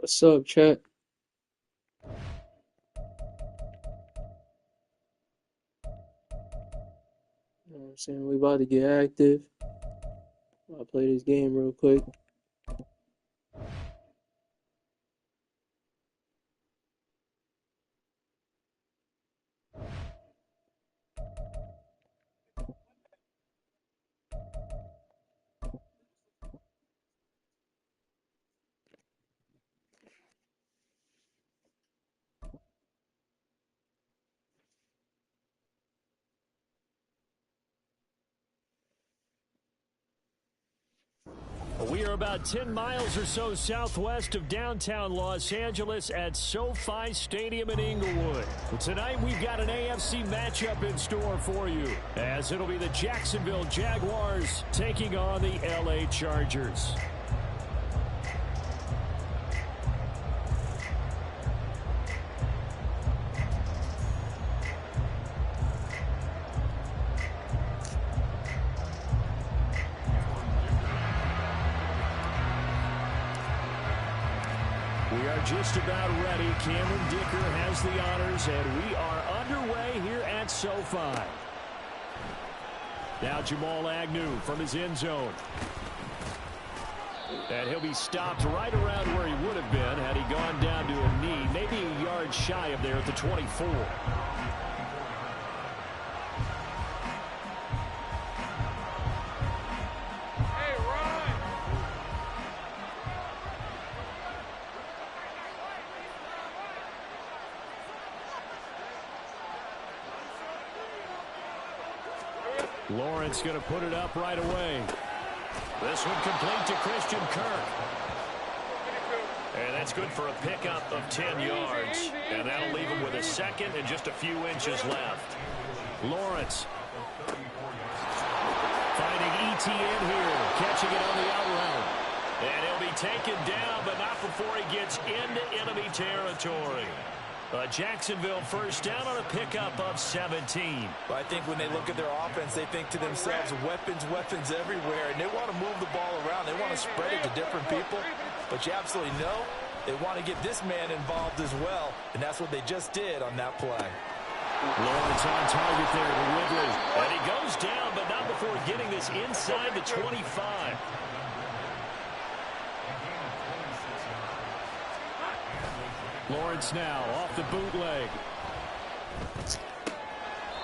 What's up, chat? You know what I'm saying? We about to get active. I'll play this game real quick. We are about 10 miles or so southwest of downtown Los Angeles at SoFi Stadium in Inglewood. Tonight we've got an AFC matchup in store for you, as it'll be the Jacksonville Jaguars taking on the LA Chargers. We are just about ready. Cameron Dicker has the honors, and we are underway here at SoFi. Now Jamal Agnew from his end zone. And he'll be stopped right around where he would have been had he gone down to a knee, maybe a yard shy of there at the 24. Lawrence going to put it up right away. This one complete to Christian Kirk. And that's good for a pickup of 10 yards. And that'll leave him with a second and just a few inches left. Lawrence finding ETN here, catching it on the out route. And he'll be taken down, but not before he gets into enemy territory. A Jacksonville first down on a pickup of 17. Well, I think when they look at their offense, they think to themselves, weapons everywhere, and they want to move the ball around. They want to spread it to different people, but you absolutely know they want to get this man involved as well, and that's what they just did on that play. Lawrence on target there to Ridley, and he goes down, but not before getting this inside the 25. Lawrence now off the bootleg.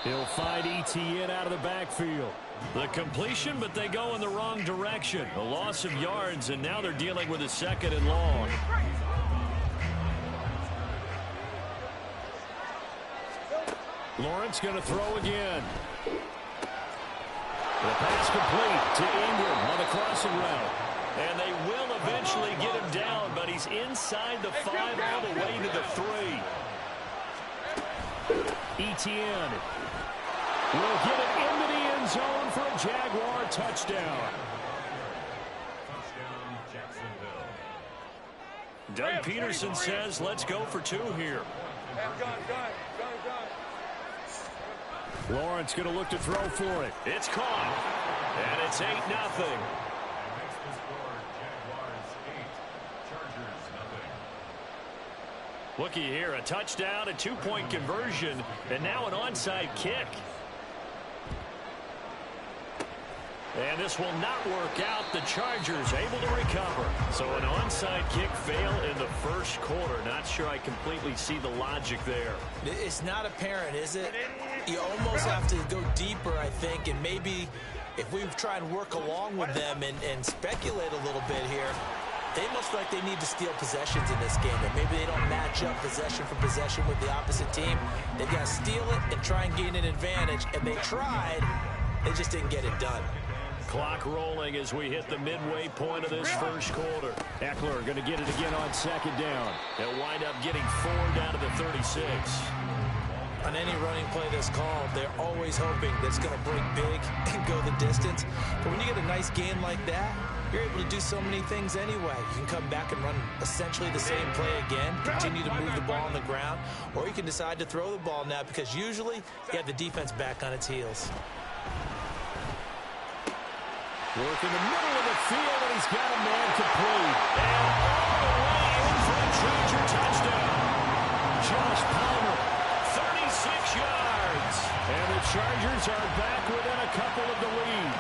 He'll find ETN out of the backfield. The completion, but they go in the wrong direction. A loss of yards, and now they're dealing with a second and long. Lawrence going to throw again. The pass complete to Ingram on the crossing route. And they will eventually get him down, but he's inside the 5 all the way to the 3. ETN will get it into the end zone for a Jaguar touchdown. Doug Peterson says, let's go for 2 here. Lawrence going to look to throw for it. It's caught. And it's 8-0. Looky here, a touchdown, a 2-point conversion, and now an onside kick. And this will not work out. The Chargers able to recover. So an onside kick fail in the first quarter. Not sure I completely see the logic there. It's not apparent, is it? You almost have to go deeper, I think, and maybe if we try and work along with them and speculate a little bit here, they must feel like they need to steal possessions in this game, but maybe they don't match up possession for possession with the opposite team. They've got to steal it and try and gain an advantage, and they tried. They just didn't get it done. Clock rolling as we hit the midway point of this first quarter. Eckler going to get it again on second down. They'll wind up getting 4 down to the 36. On any running play that's called, they're always hoping that it's going to break big and go the distance. But when you get a nice game like that, you're able to do so many things anyway. You can come back and run essentially the same play again, continue to move the ball on the ground, or you can decide to throw the ball now because usually you have the defense back on its heels. Work in the middle of the field, and he's got a man complete. And all the way in for a Charger touchdown. Josh Palmer, 36 yards. And the Chargers are back within a couple of the lead.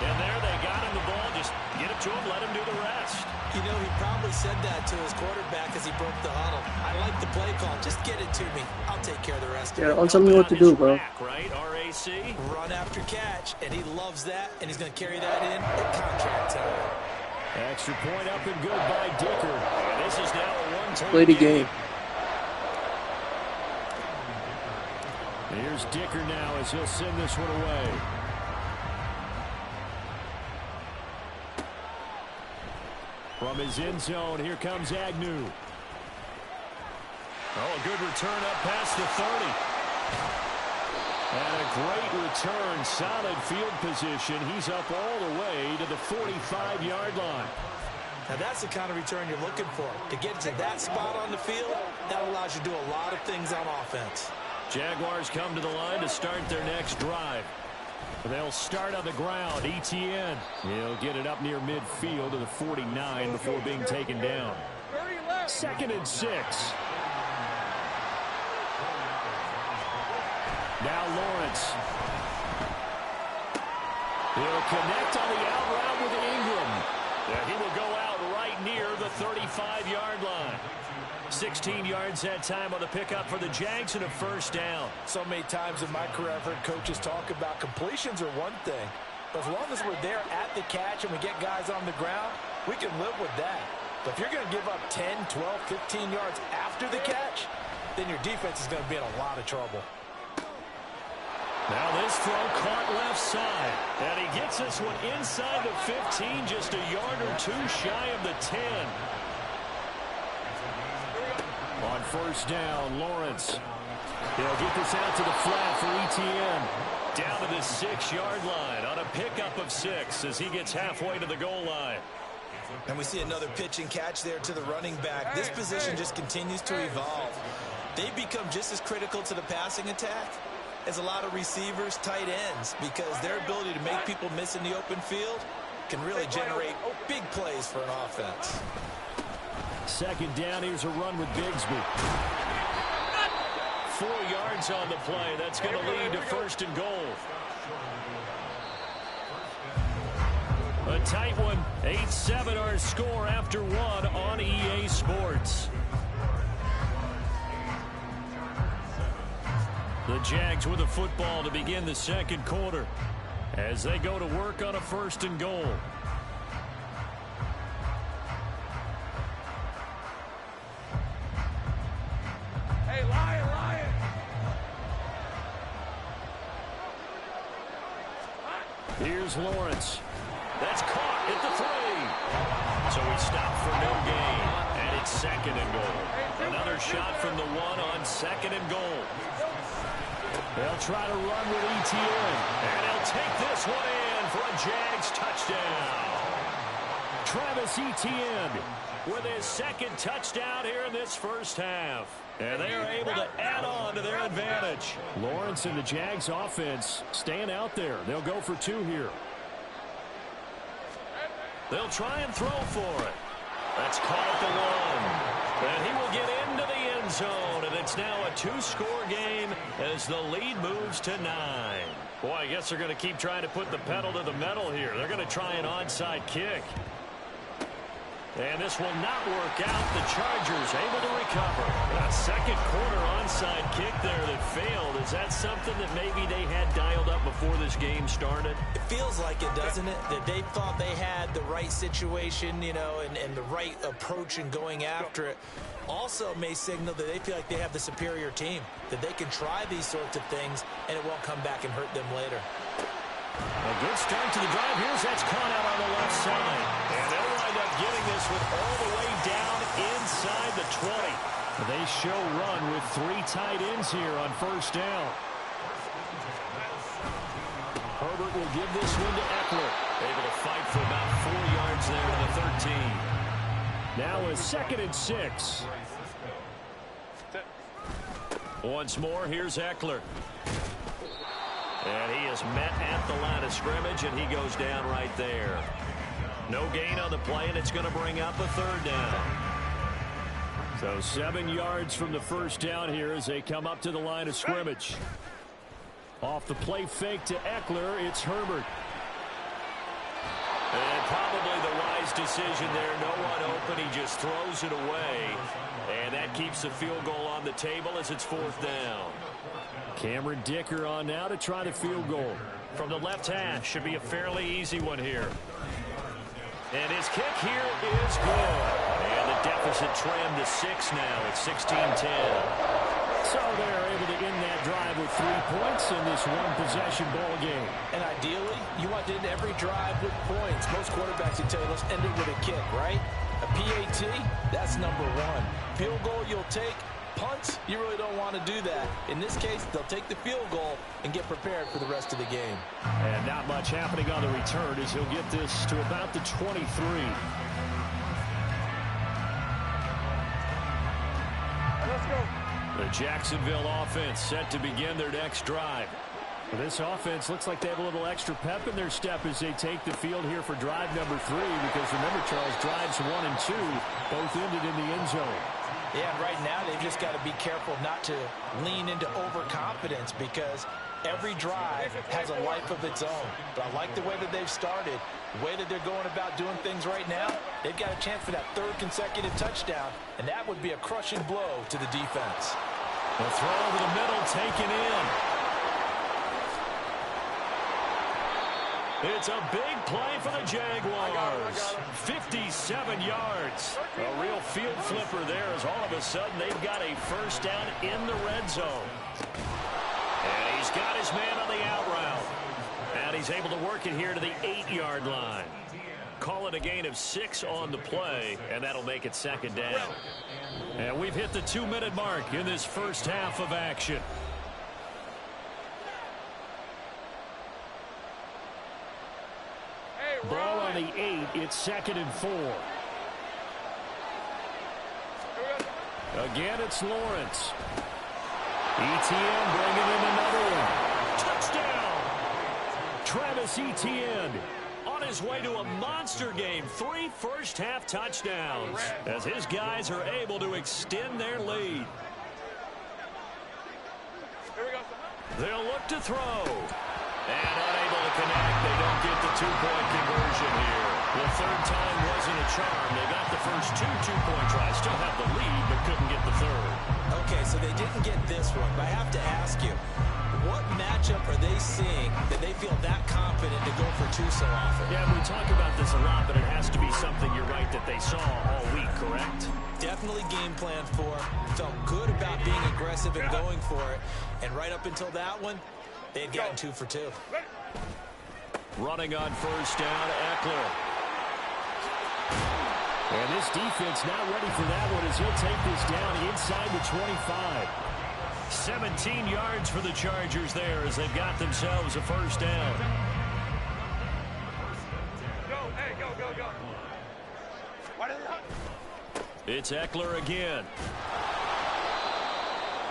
And there they got him the ball. Just get it to him, let him do the rest. You know, he probably said that to his quarterback as he broke the huddle. I like the play call. Just get it to me. I'll take care of the rest. Yeah, tell me what to do, bro. Right, RAC. Run after catch, and he loves that, and he's going to carry that in at contract time. Extra point up and good by Dicker. And this is now a one-point Play the game. Here's Dicker now as he'll send this one away. From his end zone, here comes Agnew. Oh, a good return up past the 30. And a great return, solid field position. He's up all the way to the 45-yard line. Now that's the kind of return you're looking for. To get to that spot on the field, that allows you to do a lot of things on offense. Jaguars come to the line to start their next drive. They'll start on the ground. ETN. He'll get it up near midfield to the 49 before being taken down. 2nd and 6. Now Lawrence. He'll connect on the out route with Ingram. And he will go out right near the 35-yard line. 16 yards that time on the pickup for the Jags and a first down. So many times in my career I've heard coaches talk about completions are one thing, but as long as we're there at the catch and we get guys on the ground, we can live with that. But if you're going to give up 10, 12, 15 yards after the catch, then your defense is going to be in a lot of trouble. Now this throw caught left side, and he gets this one inside the 15, just a yard or two shy of the 10. On first down, Lawrence. He'll get this out to the flat for ETN. Down to the 6-yard line on a pickup of 6 as he gets halfway to the goal line. And we see another pitch and catch there to the running back. This position just continues to evolve. They become just as critical to the passing attack as a lot of receivers, tight ends, because their ability to make people miss in the open field can really generate big plays for an offense. 2nd down, here's a run with Bigsby. 4 yards on the play. That's going to lead to 1st and goal. A tight one. 8-7 our score after 1 on EA Sports. The Jags with a football to begin the 2nd quarter as they go to work on a 1st and goal. Hey, Lion! Here's Lawrence. That's caught at the 3. So he stopped for no gain, and it's 2nd and goal. Another shot from the 1 on 2nd and goal. They'll try to run with ETN, and he'll take this one in for a Jags touchdown. Travis Etienne with his 2nd touchdown here in this first half. And they are able to add on to their advantage. Lawrence and the Jags offense staying out there. They'll go for 2 here. They'll try and throw for it. That's caught at the 1. And he will get into the end zone. And it's now a 2-score game as the lead moves to 9. Boy, I guess they're going to keep trying to put the pedal to the metal here. They're going to try an onside kick. And this will not work out. The Chargers able to recover. A 2nd quarter onside kick there that failed. Is that something that maybe they had dialed up before this game started? It feels like it, doesn't it? That they thought they had the right situation, you know, and the right approach in going after it. Also may signal that they feel like they have the superior team, that they can try these sorts of things and it won't come back and hurt them later. A good start to the drive. Here's that's caught out on the left side. And they'll wind up getting this one all the way down inside the 20. They show run with 3 tight ends here on first down. Herbert will give this one to Eckler. Able to fight for about 4 yards there to the 13. Now a 2nd and 6. Once more, here's Eckler. And he is met at the line of scrimmage, and he goes down right there. No gain on the play, and it's going to bring up a 3rd down. So 7 yards from the first down here as they come up to the line of scrimmage. Off the play fake to Eckler, it's Herbert. And probably the wise decision there. No one open. He just throws it away. And that keeps the field goal on the table as it's 4th down. Cameron Dicker on now to try the field goal. From the left half, should be a fairly easy one here. And his kick here is good. And the deficit trimmed to 6 now. It's 16-10. So they're able to end that drive with 3 points in this one-possession ball game. And ideally, you want to end every drive with points. Most quarterbacks would tell you, let's end it with a kick, right? A PAT, that's number 1. Field goal you'll take. Punts, you really don't want to do that. In this case, they'll take the field goal and get prepared for the rest of the game. And not much happening on the return as he'll get this to about the 23. Let's go. The Jacksonville offense set to begin their next drive. This offense looks like they have a little extra pep in their step as they take the field here for drive number 3, because remember, Charles, drives 1 and 2 both ended in the end zone. Yeah, and right now they've just got to be careful not to lean into overconfidence, because every drive has a life of its own. But I like the way that they've started, the way that they're going about doing things right now. They've got a chance for that 3rd consecutive touchdown, and that would be a crushing blow to the defense. The throw over the middle taken in. It's a big play for the Jaguars. 57 yards. A real field flipper there, as all of a sudden they've got a first down in the red zone. And he's got his man on the out route. And he's able to work it here to the 8-yard line. Call it a gain of 6 on the play, and that'll make it 2nd down. And we've hit the 2-minute mark in this first half of action. Ball on the 8. It's 2nd and 4. Again, it's Lawrence. Etienne bringing in another one. Touchdown! Travis Etienne on his way to a monster game. 3 first-half touchdowns as his guys are able to extend their lead. They'll look to throw. And unable to connect. They don't get the 2-point conversion here. The 3rd time wasn't a charm. They got the first 2 two-point tries. Still have the lead, but couldn't get the 3rd. Okay, so they didn't get this one, but I have to ask you, what matchup are they seeing that they feel that confident to go for 2 so often? Yeah, we talk about this a lot, but it has to be something, you're right, that they saw all week, correct? Definitely game plan for. Felt good about being aggressive and going for it. And right up until that one, they had gotten 2 for 2. Running on first down, Eckler. And this defense not ready for that one as he'll take this down inside the 25. 17 yards for the Chargers there as they've got themselves a first down. Go, hey, go, go, go. It's Eckler again.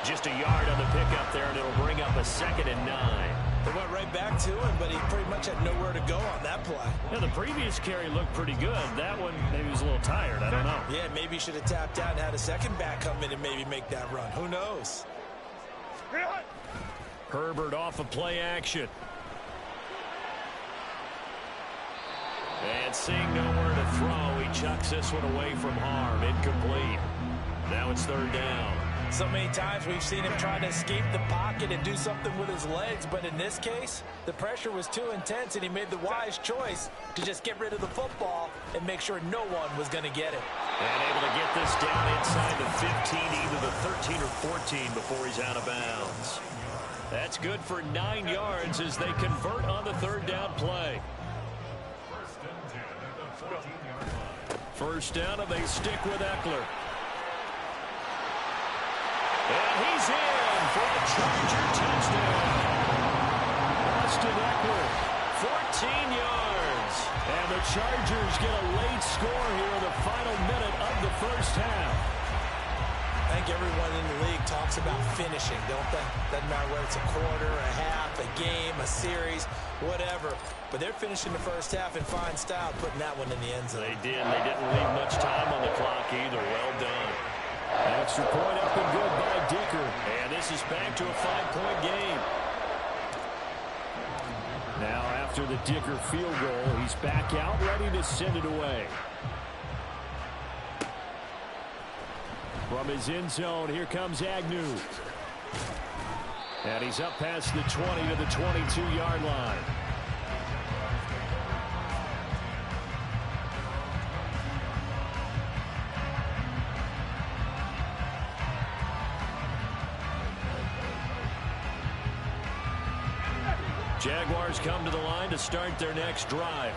Just a yard on the pickup there, and it'll bring up a 2nd and 9. They went right back to him, but he pretty much had nowhere to go on that play. Yeah, the previous carry looked pretty good. That one, maybe he was a little tired. I don't know. Yeah, maybe he should have tapped out and had a second back come in and maybe make that run. Who knows? Herbert off of play action. And seeing nowhere to throw, he chucks this one away from harm. Incomplete. Now it's 3rd down. So many times we've seen him try to escape the pocket and do something with his legs, but in this case, the pressure was too intense and he made the wise choice to just get rid of the football and make sure no one was going to get it. And able to get this down inside the 15, either the 13 or 14 before he's out of bounds. That's good for 9 yards as they convert on the 3rd down play. First down, and they stick with Eckler. And he's in for a Charger touchdown. Austin Eckler, 14 yards. And the Chargers get a late score here in the final minute of the first half. I think everyone in the league talks about finishing, don't they? Doesn't matter whether it's a quarter, a half, a game, a series, whatever. But they're finishing the first half in fine style, putting that one in the end zone. They did. They didn't leave much time on the clock either. Well done. Extra point up and good by Dicker. And this is back to a 5-point game. Now after the Dicker field goal, he's back out ready to send it away. From his end zone, here comes Agnew. And he's up past the 20 to the 22-yard line. Jaguars come to the line to start their next drive.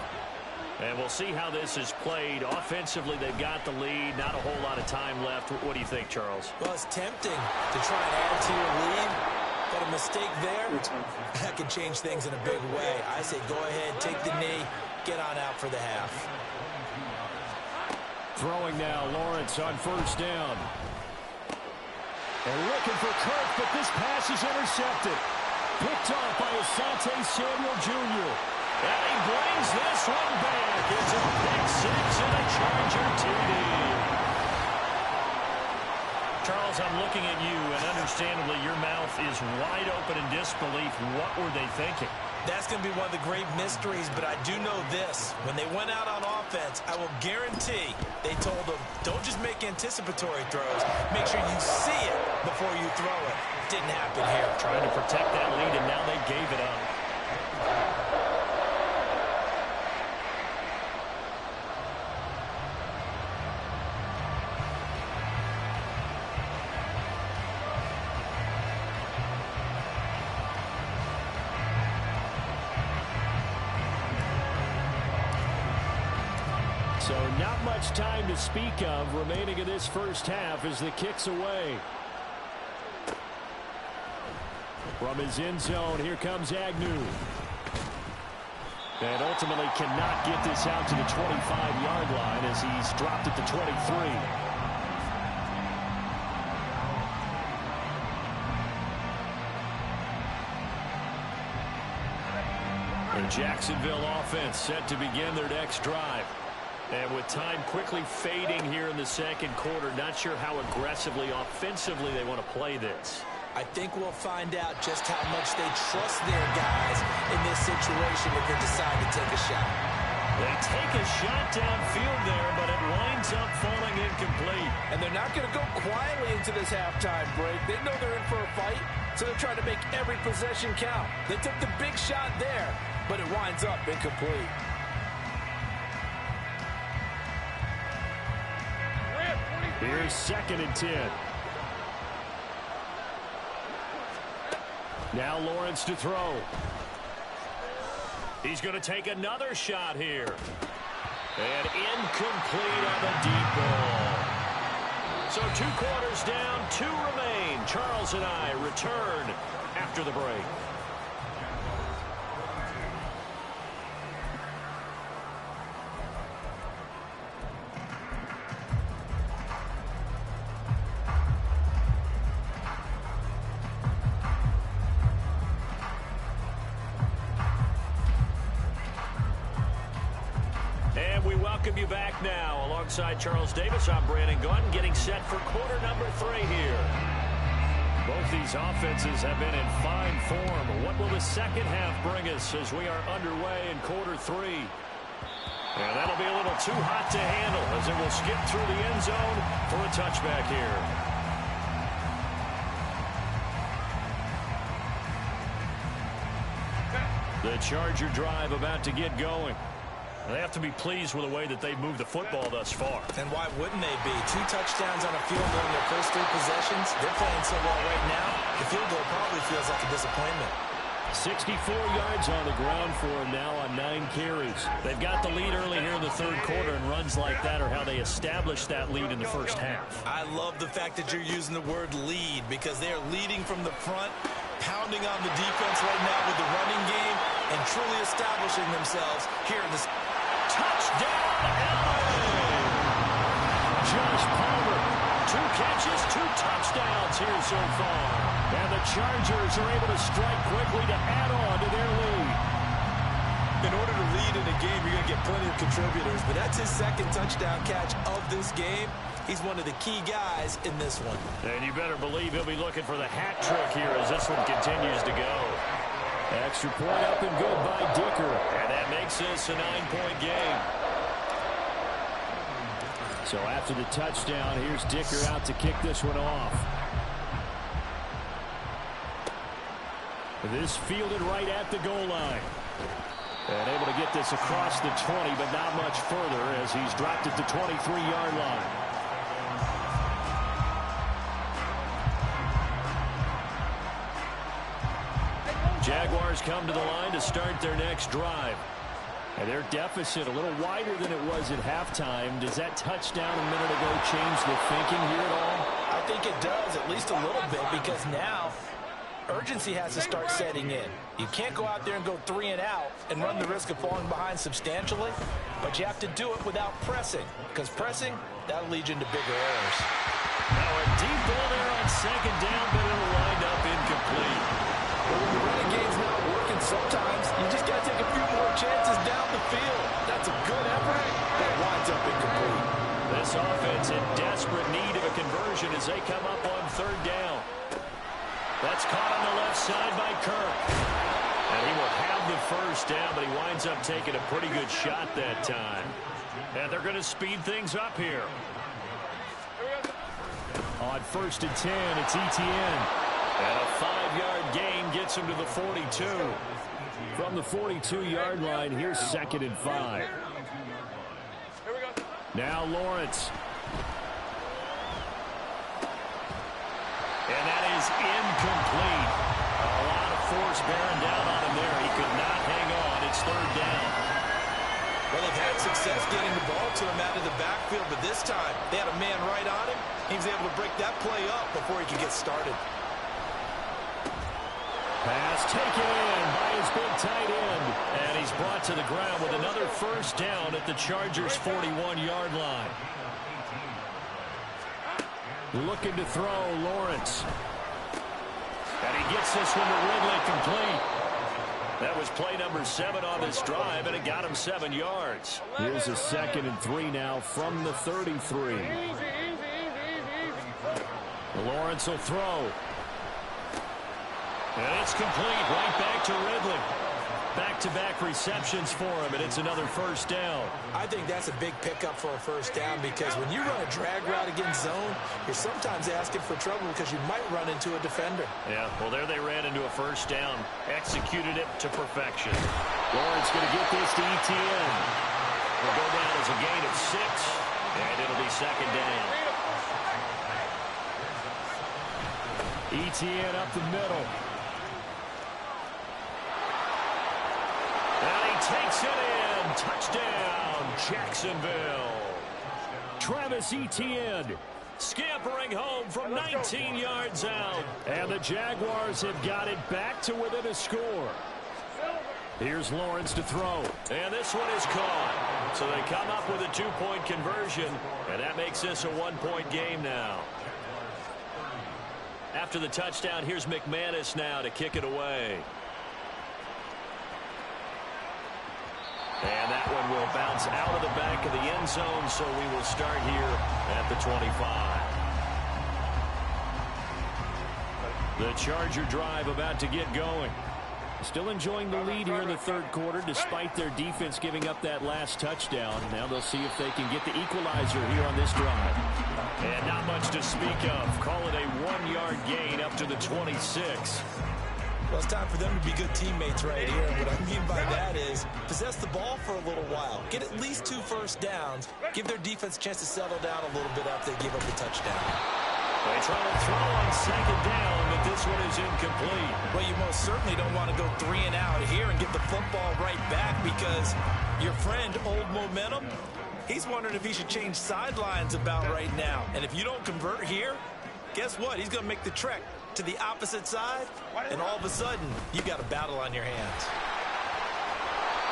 And we'll see how this is played. Offensively, they've got the lead. Not a whole lot of time left. What do you think, Charles? Well, it's tempting to try and add to your lead. But a mistake there, that could change things in a big way. I say go ahead, take the knee, get on out for the half. Throwing now, Lawrence on first down. And looking for Kirk, but this pass is intercepted. Picked off by Asante Samuel Jr. And he brings this one back. It's a pick six and a Charger TD. Charles, I'm looking at you, and understandably your mouth is wide open in disbelief. What were they thinking? That's going to be one of the great mysteries, but I do know this. When they went out on offense, I will guarantee they told them, don't just make anticipatory throws. Make sure you see it before you throw it. Didn't happen here. Trying to protect that lead, and now they gave it up. So not much time to speak of remaining in this first half as the kick's away. From his end zone, here comes Agnew. And ultimately cannot get this out to the 25-yard line as he's dropped at the 23. The Jacksonville offense set to begin their next drive. And with time quickly fading here in the second quarter, not sure how aggressively, offensively they want to play this. I think we'll find out just how much they trust their guys in this situation if they decide to take a shot. They take a shot downfield there, but it winds up falling incomplete. And they're not going to go quietly into this halftime break. They know they're in for a fight, so they're trying to make every possession count. They took the big shot there, but it winds up incomplete. Here's 2nd and 10. Now Lawrence to throw. He's going to take another shot here. And incomplete on the deep ball. So 2 quarters down, 2 remain. Charles and I return after the break. Welcome you back now. Alongside Charles Davis, I'm Brandon Gunn, getting set for quarter number 3 here. Both these offenses have been in fine form. What will the second half bring us as we are underway in quarter 3? And that'll be a little too hot to handle as it will skip through the end zone for a touchback here. The Charger drive about to get going. They have to be pleased with the way that they've moved the football thus far. And why wouldn't they be? 2 touchdowns on a field goal in their first 3 possessions. They're playing so well right now, the field goal probably feels like a disappointment. 64 yards on the ground for them now on 9 carries. They've got the lead early here in the third quarter, and runs like that are how they established that lead in the first half. I love the fact that you're using the word lead because they are leading from the front, pounding on the defense right now with the running game, and truly establishing themselves here in this. Touchdown, LA! Josh Palmer, 2 catches, 2 touchdowns here so far. And the Chargers are able to strike quickly to add on to their lead. In order to lead in a game, you're going to get plenty of contributors, but that's his 2nd touchdown catch of this game. He's one of the key guys in this one. And you better believe he'll be looking for the hat trick here as this one continues to go. Extra point up and good by Dicker. And that makes this a 9-point game. So after the touchdown, here's Dicker out to kick this one off. This fielded right at the goal line. And able to get this across the 20, but not much further as he's dropped at the 23-yard line. Jaguars come to the line to start their next drive. And their deficit a little wider than it was at halftime. Does that touchdown a minute ago change the thinking here at all? I think it does, at least a little bit, because now urgency has to start setting in. You can't go out there and go 3 and out and run the risk of falling behind substantially, but you have to do it without pressing, because pressing, that'll lead you into bigger errors. Now a deep ball there on second down, but it'll wind up incomplete. But when the running game's not working, sometimes you just got to take a few more chances down the field. That's a good effort, but it winds up incomplete. This offense in desperate need of a conversion as they come up on third down. That's caught on the left side by Kirk. And he will have the first down, but he winds up taking a pretty good shot that time. And they're going to speed things up here. On 1st and 10, it's Etienne. And a 5-yard gain gets him to the 42. From the 42-yard line, here's 2nd and 5. Now Lawrence. And that is incomplete. A lot of force bearing down on him there. He could not hang on. It's 3rd down. Well, they've had success getting the ball to him out of the backfield, but this time they had a man right on him. He was able to break that play up before he could get started. Pass taken in by his big tight end. And he's brought to the ground with another first down at the Chargers' 41-yard line. Looking to throw, Lawrence. And he gets this one to Ridley complete. That was play number 7 on this drive, and it got him 7 yards. Here's a 2nd and 3 now from the 33. Lawrence will throw. And it's complete right back to Ridley. Back-to-back receptions for him, and it's another first down. I think that's a big pickup for a first down because when you run a drag route against zone, you're sometimes asking for trouble because you might run into a defender. Yeah, well, there they ran into a first down. Executed it to perfection. Lawrence going to get this to Etienne. Will go down as a gain of 6, and it'll be 2nd down. Etienne up the middle. And he takes it in. Touchdown, Jacksonville. Travis Etienne scampering home from 19 yards out. And the Jaguars have got it back to within a score. Here's Lawrence to throw. And this one is caught. So they come up with a 2-point conversion. And that makes this a 1-point game now. After the touchdown, here's McManus now to kick it away. And that one will bounce out of the back of the end zone, so we will start here at the 25. The Charger drive about to get going. Still enjoying the lead here in the 3rd quarter, despite their defense giving up that last touchdown. Now they'll see if they can get the equalizer here on this drive. And not much to speak of. Call it a 1-yard gain up to the 26. Well, it's time for them to be good teammates right here. And what I mean by that is possess the ball for a little while. Get at least 2 first downs. Give their defense a chance to settle down a little bit after they give up the touchdown. They try to throw on 2nd down, but this one is incomplete. Well, you most certainly don't want to go 3 and out here and get the football right back because your friend, Old Momentum, he's wondering if he should change sidelines about right now. And if you don't convert here, guess what? He's going to make the trek to the opposite side, and all of a sudden, you got a battle on your hands.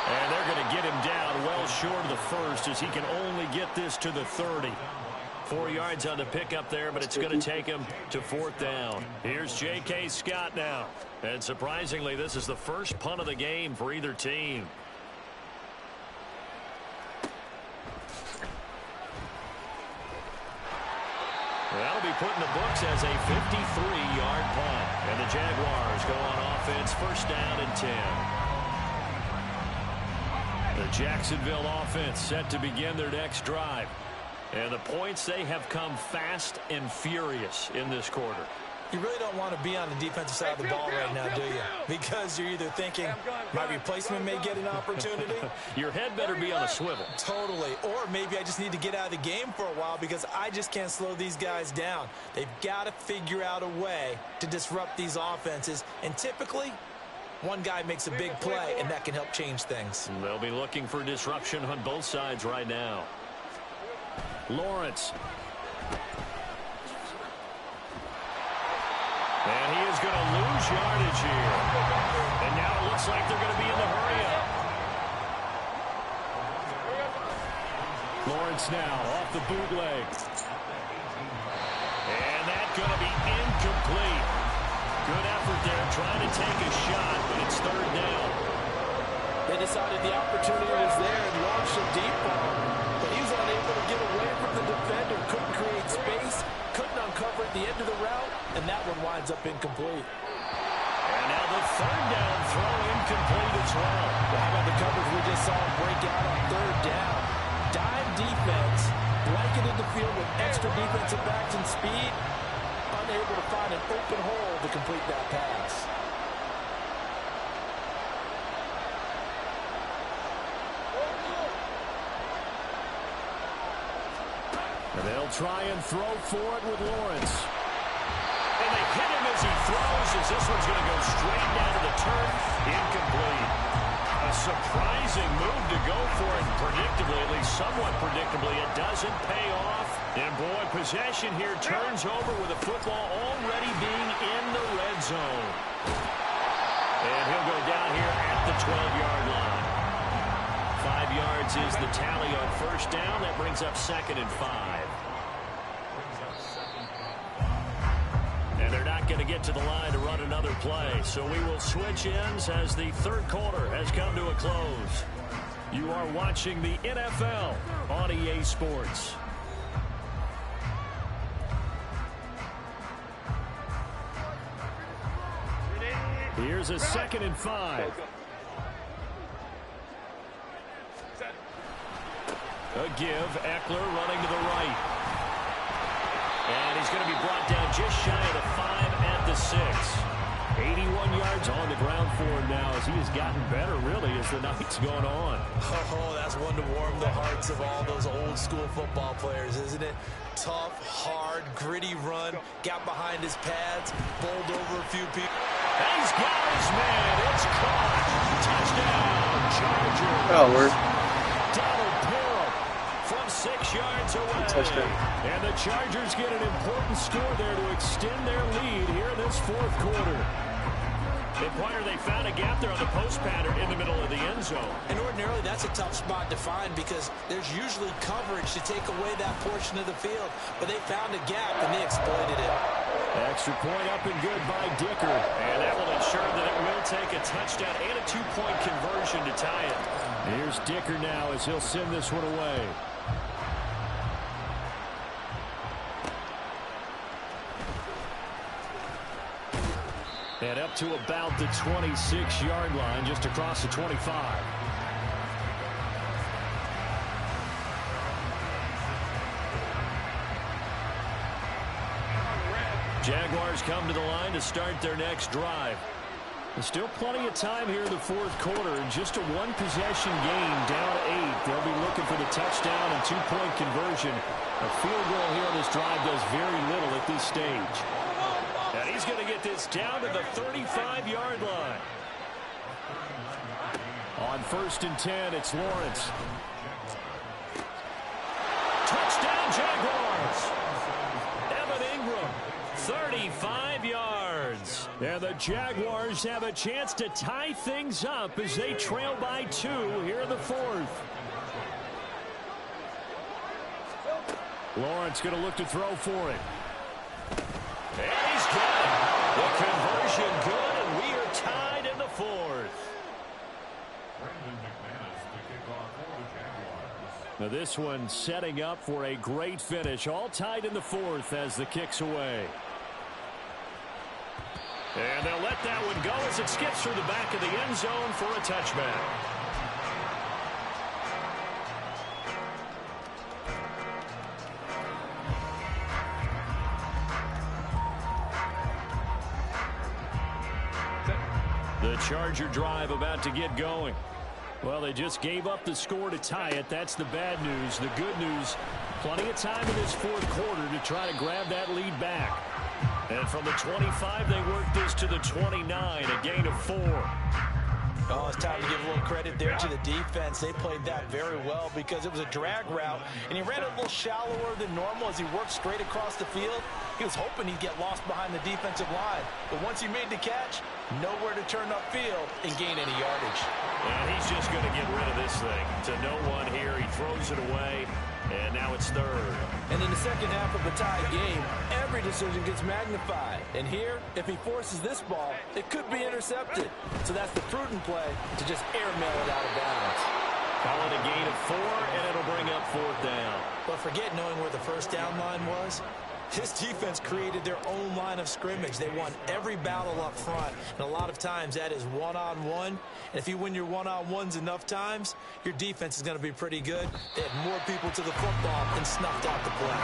And they're going to get him down well short of the first as he can only get this to the 30. 4 yards on the pickup there, but it's going to take him to 4th down. Here's J.K. Scott now. And surprisingly, this is the first punt of the game for either team. That'll be put in the books as a 53-yard punt. And the Jaguars go on offense, first down and 10. The Jacksonville offense set to begin their next drive. And the points, they have come fast and furious in this quarter. You really don't want to be on the defensive side of the ball right now, do you? Because you're either thinking, my replacement may get an opportunity. Your head better be on a swivel. Totally. Or maybe I just need to get out of the game for a while because I just can't slow these guys down. They've got to figure out a way to disrupt these offenses. And typically, one guy makes a big play, and that can help change things. They'll be looking for disruption on both sides right now. Lawrence. And he is going to lose yardage here. And now it looks like they're going to be in the hurry-up. Lawrence now off the bootleg. And that's going to be incomplete. Good effort there trying to take a shot, but it's third down. They decided the opportunity was there and launched a deep ball, but he was unable to get away from the defender. Couldn't create space, couldn't uncover at the end of the route, and that one winds up incomplete. And now the third down throw incomplete as well. How about the coverage we just saw him break out on third down? Dime defense, blanketed the field with extra defensive backs and speed, unable to find an open hole to complete that pass. And they'll try and throw for it with Lawrence. And they hit him as he throws, as this one's going to go straight down to the turf. Incomplete. A surprising move to go for it. Predictably, at least somewhat predictably, it doesn't pay off. And boy, possession here turns over with the football already being in the red zone. And he'll go down here at the 12-yard line. 5 yards is the tally on first down. That brings up 2nd and 5. And they're not going to get to the line to run another play. So we will switch ends as the third quarter has come to a close. You are watching the NFL on EA Sports. Here's a 2nd and 5. A give, Eckler running to the right. And he's going to be brought down just shy of the 5 at the 6. 81 yards on the ground for him now as he has gotten better, really, as the night's going on. Oh, that's one to warm the hearts of all those old-school football players, isn't it? Tough, hard, gritty run, got behind his pads, bowled over a few people. And he's got his man. It's caught. Touchdown, Chargers. That'll work. Donald Parham from 6 yards away. Touchdown. And the Chargers get an important score there to extend their lead here in this fourth quarter. Pointer, they found a gap there on the post pattern in the middle of the end zone. And ordinarily, that's a tough spot to find because there's usually coverage to take away that portion of the field. But they found a gap, and they exploited it. Extra point up and good by Dicker. And that will ensure that it will take a touchdown and a 2-point conversion to tie it. Here's Dicker now as he'll send this one away. And up to about the 26-yard line, just across the 25. Jaguars come to the line to start their next drive. There's still plenty of time here in the fourth quarter. And just a one-possession game, down 8. They'll be looking for the touchdown and 2-point conversion. A field goal here on this drive does very little at this stage. And he's going to get this down to the 35-yard line. On 1st and 10, it's Lawrence. Touchdown, Jaguars! Evan Ingram, 35 yards. And the Jaguars have a chance to tie things up as they trail by 2 here in the fourth. Lawrence going to look to throw for it. And he's got it. The conversion good, and we are tied in the fourth. This one setting up for a great finish. All tied in the fourth as the kick's away. And they'll let that one go as it skips through the back of the end zone for a touchback. The Charger drive about to get going. Well, they just gave up the score to tie it. That's the bad news. The good news, plenty of time in this fourth quarter to try to grab that lead back. And from the 25, they worked this to the 29, a gain of 4. Oh, it's time to give a little credit there to the defense. They played that very well because it was a drag route, and he ran a little shallower than normal as he worked straight across the field. He was hoping he'd get lost behind the defensive line. But once he made the catch, nowhere to turn upfield and gain any yardage. And he's just going to get rid of this thing. To no one here. He throws it away, and now it's third. And in the second half of a tie game, every decision gets magnified. And here, if he forces this ball, it could be intercepted. So that's the prudent play to just airmail it out of bounds. Call it a gain of 4, and it'll bring up fourth down. But forget knowing where the first down line was. His defense created their own line of scrimmage. They won every battle up front, and a lot of times that is one-on-one. And if you win your one-on-ones enough times, your defense is going to be pretty good. They had more people to the football and snuffed out the play.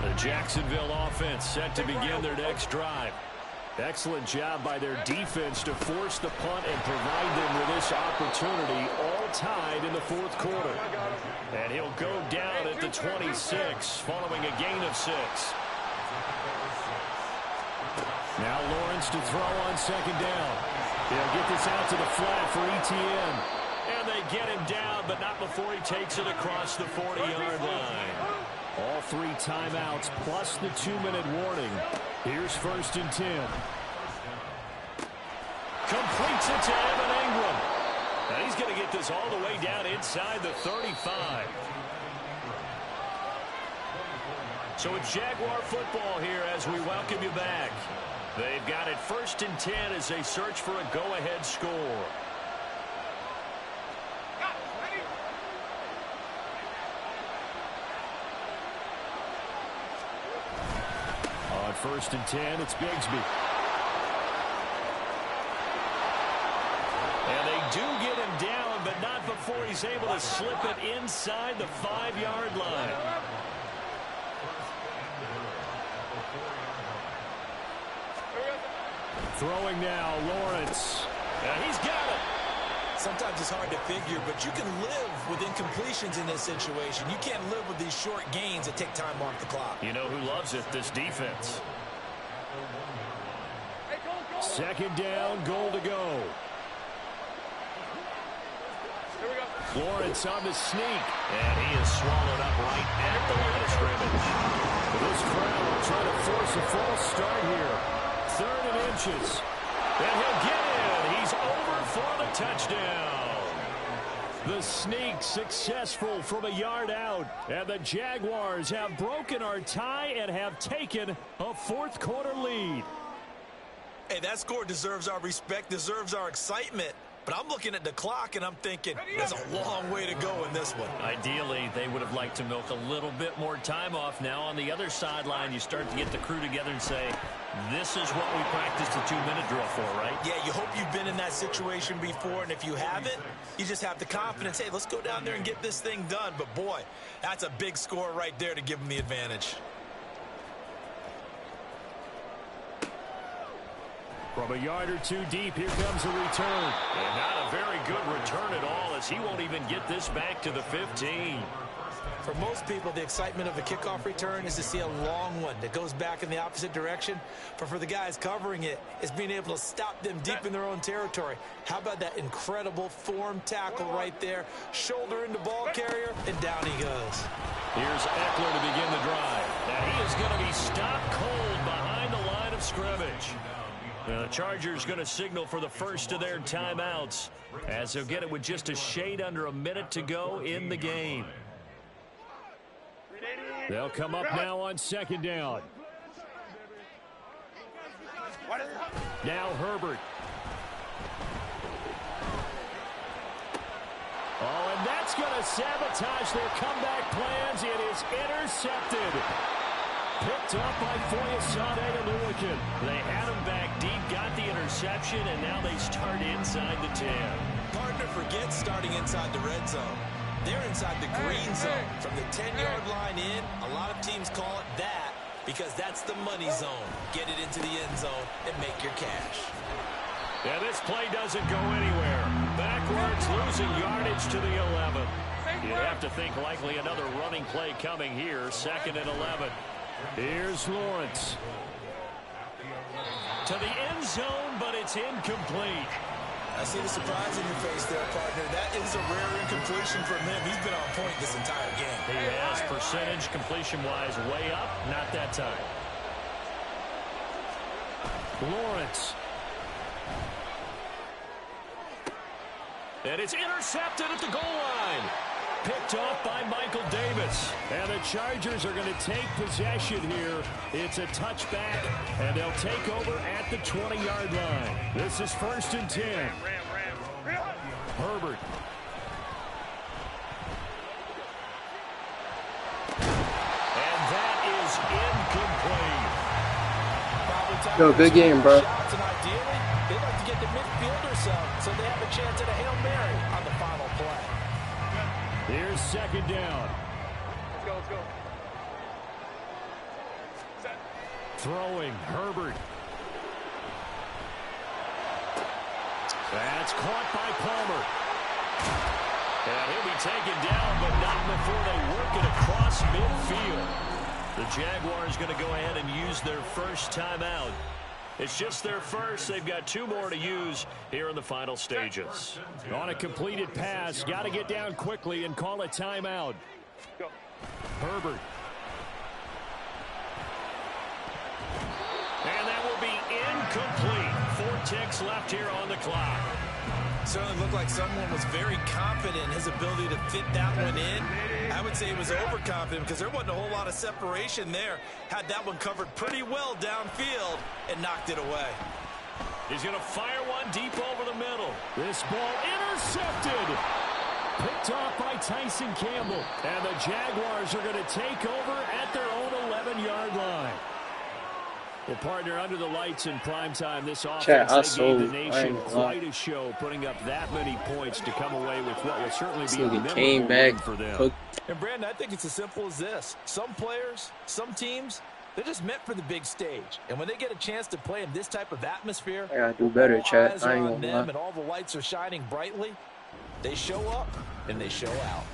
The Jacksonville offense set to begin their next drive. Excellent job by their defense to force the punt and provide them with this opportunity, all tied in the fourth quarter. And he'll go down at the 26 following a gain of 6. Now Lawrence to throw on second down. They'll get this out to the flat for Etienne. And they get him down, but not before he takes it across the 40-yard line. All 3 timeouts plus the 2-minute warning. Here's first and 10. Completes it to Evan Ingram. Now he's going to get this all the way down inside the 35. So it's Jaguar football here as we welcome you back. They've got it first and 10 as they search for a go-ahead score. On first and 10, it's Bigsby. And they do get him down, but not before he's able to slip it inside the 5-yard line. Throwing now, Lawrence. And he's got it. Sometimes it's hard to figure, but you can live with incompletions in this situation. You can't live with these short gains that take time off the clock. You know who loves it? This defense. Second down, goal to go. Lawrence on the sneak. And he is swallowed up right at the line of scrimmage. This crowd trying to force a false start here. 3rd and inches. And he'll get in. He's over for the touchdown. The sneak successful from a yard out. And the Jaguars have broken our tie and have taken a fourth quarter lead. Hey, that score deserves our respect, deserves our excitement. But I'm looking at the clock, and I'm thinking, there's a long way to go in this one. Ideally, they would have liked to milk a little bit more time off. Now, on the other sideline, you start to get the crew together and say, this is what we practiced the 2-minute drill for, right? Yeah, you hope you've been in that situation before, and if you haven't, you just have the confidence, hey, let's go down there and get this thing done. But, boy, that's a big score right there to give them the advantage. From a yard or 2 deep, here comes a return. And not a very good return at all, as he won't even get this back to the 15. For most people, the excitement of a kickoff return is to see a long one that goes back in the opposite direction. But for the guys covering it, it's being able to stop them deep in their own territory. How about that incredible form tackle right there? Shoulder into ball carrier, and down he goes. Here's Eckler to begin the drive. Now he is going to be stopped cold behind the line of scrimmage. The Chargers going to signal for the first of their timeouts, as they'll get it with just a shade under a minute to go in the game. They'll come up now on second down. Now Herbert sabotage their comeback plans. It is intercepted. Picked up by Foyesade Aluakin. They had him back deep, got the interception, and now they start inside the 10. Partner, forget starting inside the red zone. They're inside the green zone. From the 10-yard line in, a lot of teams call it that because that's the money zone. Get it into the end zone and make your cash. Yeah, this play doesn't go anywhere. Backwards, losing yardage to the 11. You'd have to think likely another running play coming here. 2nd and 11. Here's Lawrence. To the end zone, but it's incomplete. I see the surprise in your face there, partner. That is a rare incompletion from him. He's been on point this entire game. He has percentage completion-wise way up. Not that time. Lawrence. And it's intercepted at the goal line. Picked off by Michael Davis. And the Chargers are going to take possession here. It's a touchback, and they'll take over at the 20-yard line. This is 1st and 10. Herbert. And that is incomplete. Yo, good game, bro. Shots, and ideally, they'd like to get the midfielder so they have a chance at a Hail Mary on the final play. Here's 2nd down. Let's go, let's go. Set. Throwing, Herbert. That's caught by Palmer. And he'll be taken down, but not before they work it across midfield. The Jaguars going to go ahead and use their first timeout. It's just their first. They've got 2 more to use here in the final stages. On a completed pass, got to get down quickly and call a timeout. Go. Herbert. And that will be incomplete. 4 ticks left here on the clock. Certainly looked like someone was very confident in his ability to fit that one in. I would say he was overconfident because there wasn't a whole lot of separation there. Had that one covered pretty well downfield and knocked it away. He's going to fire one deep over the middle. This ball intercepted. Picked off by Tyson Campbell. And the Jaguars are going to take over at their own 11-yard line. Well, partner, under the lights in primetime, this offense, they gave the nation quite a show, putting up that many points to come away with what will certainly be a memorable win for them. And, Brandon, I think it's as simple as this. Some players, some teams, they're just meant for the big stage. And when they get a chance to play in this type of atmosphere, I gotta do better, all chat. eyes I are ain't on gonna them lie. and all the lights are shining brightly, they show up and they show out.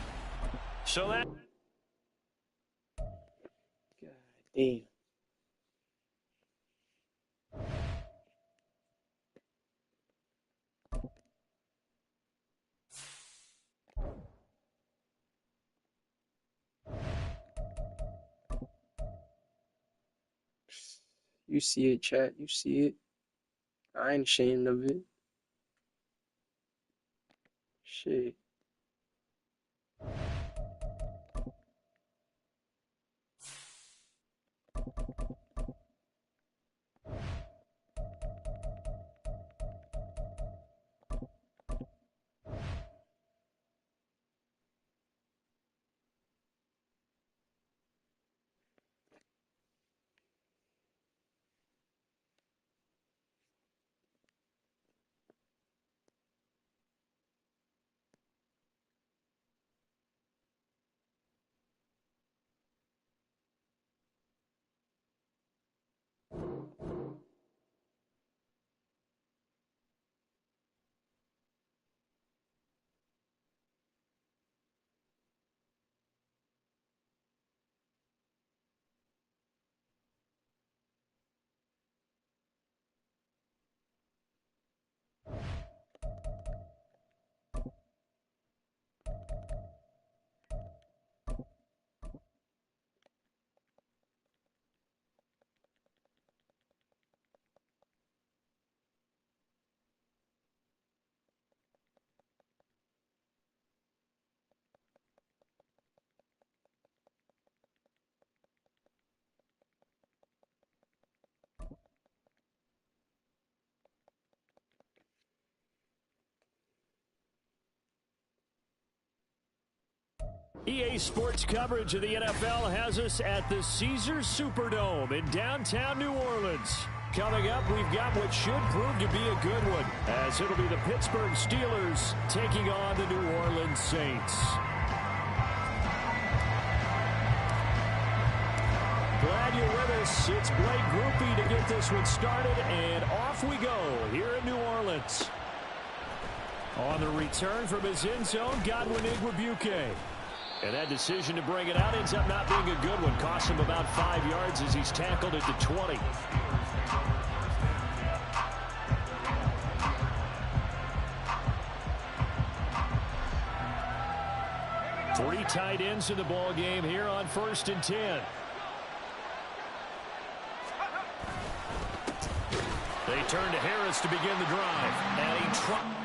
So that... God damn. You see it, chat. You see it. I ain't ashamed of it. Shit. EA Sports coverage of the NFL has us at the Caesars Superdome in downtown New Orleans. Coming up, we've got what should prove to be a good one, as it'll be the Pittsburgh Steelers taking on the New Orleans Saints. Glad you're with us. It's Blake Grupe to get this one started, and off we go here in New Orleans. On the return from his end zone, Godwin Igwebuike. And that decision to bring it out ends up not being a good one. Costs him about 5 yards as he's tackled at the 20. Three tight ends in the ball game here on 1st and 10. They turn to Harris to begin the drive. Adding Trump.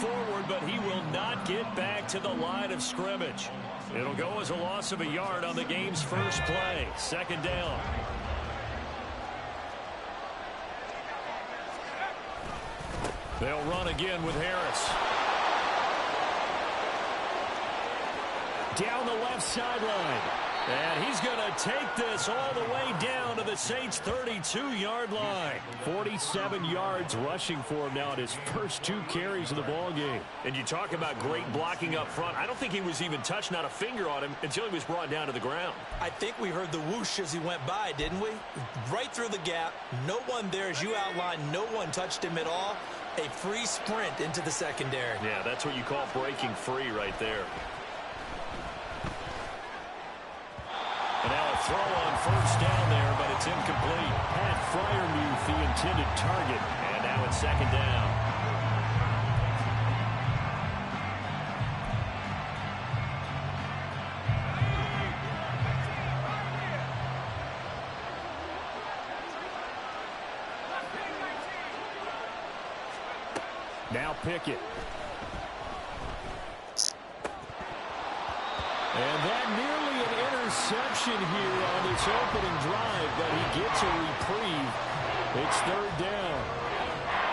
Forward, but he will not get back to the line of scrimmage. It'll go as a loss of a yard on the game's first play. 2nd down. They'll run again with Harris. Down the left sideline. And he's going to take this all the way down to the Saints' 32-yard line. 47 yards rushing for him now at his first 2 carries of the ballgame. And you talk about great blocking up front. I don't think he was even touched, not a finger on him, until he was brought down to the ground. I think we heard the whoosh as he went by, didn't we? Right through the gap. No one there, as you outlined. No one touched him at all. A free sprint into the secondary. Yeah, that's what you call breaking free right there. And now a throw on 1st down there, but it's incomplete. Pat Freiermuth, the intended target. And now it's 2nd down. Now Pickett. And that nearly an interception here on this opening drive, but he gets a reprieve. It's 3rd down.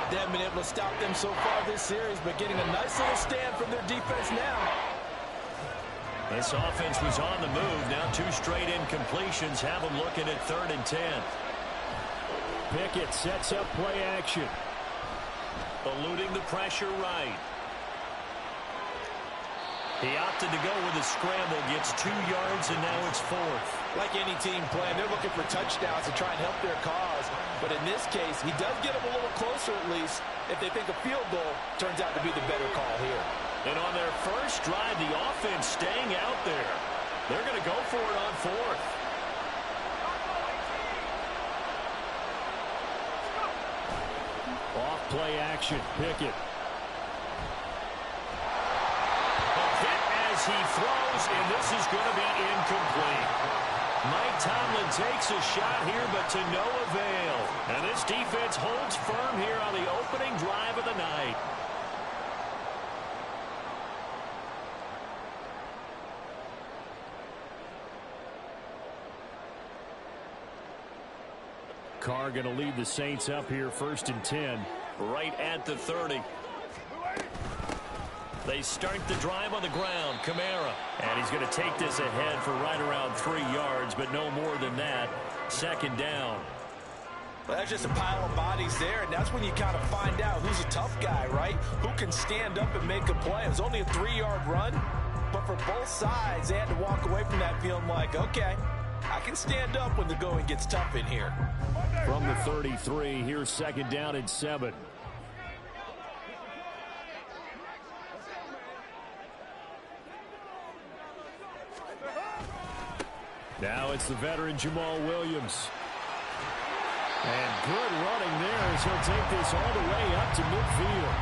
They haven't been able to stop them so far this series, but getting a nice little stand from their defense now. This offense was on the move. Now 2 straight incompletions have them looking at 3rd and 10. Pickett sets up play action. Eluding the pressure right. He opted to go with a scramble, gets 2 yards, and now it's 4th. Like any team playing, they're looking for touchdowns to try and help their cause. But in this case, he does get them a little closer at least if they think a field goal turns out to be the better call here. And on their first drive, the offense staying out there. They're going to go for it on 4th. Off play action, Pickett. He throws, and this is going to be incomplete. Mike Tomlin takes a shot here, but to no avail. And this defense holds firm here on the opening drive of the night. Carr going to lead the Saints up here 1st and 10. Right at the 30. They start the drive on the ground. Kamara. And he's going to take this ahead for right around 3 yards, but no more than that. 2nd down. Well, that's just a pile of bodies there, and that's when you kind of find out who's a tough guy, right? Who can stand up and make a play. It was only a 3-yard run, but for both sides, they had to walk away from that feeling like, okay, I can stand up when the going gets tough in here. From the 33, here's 2nd down and 7. Now it's the veteran Jamal Williams. And good running there as he'll take this all the way up to midfield.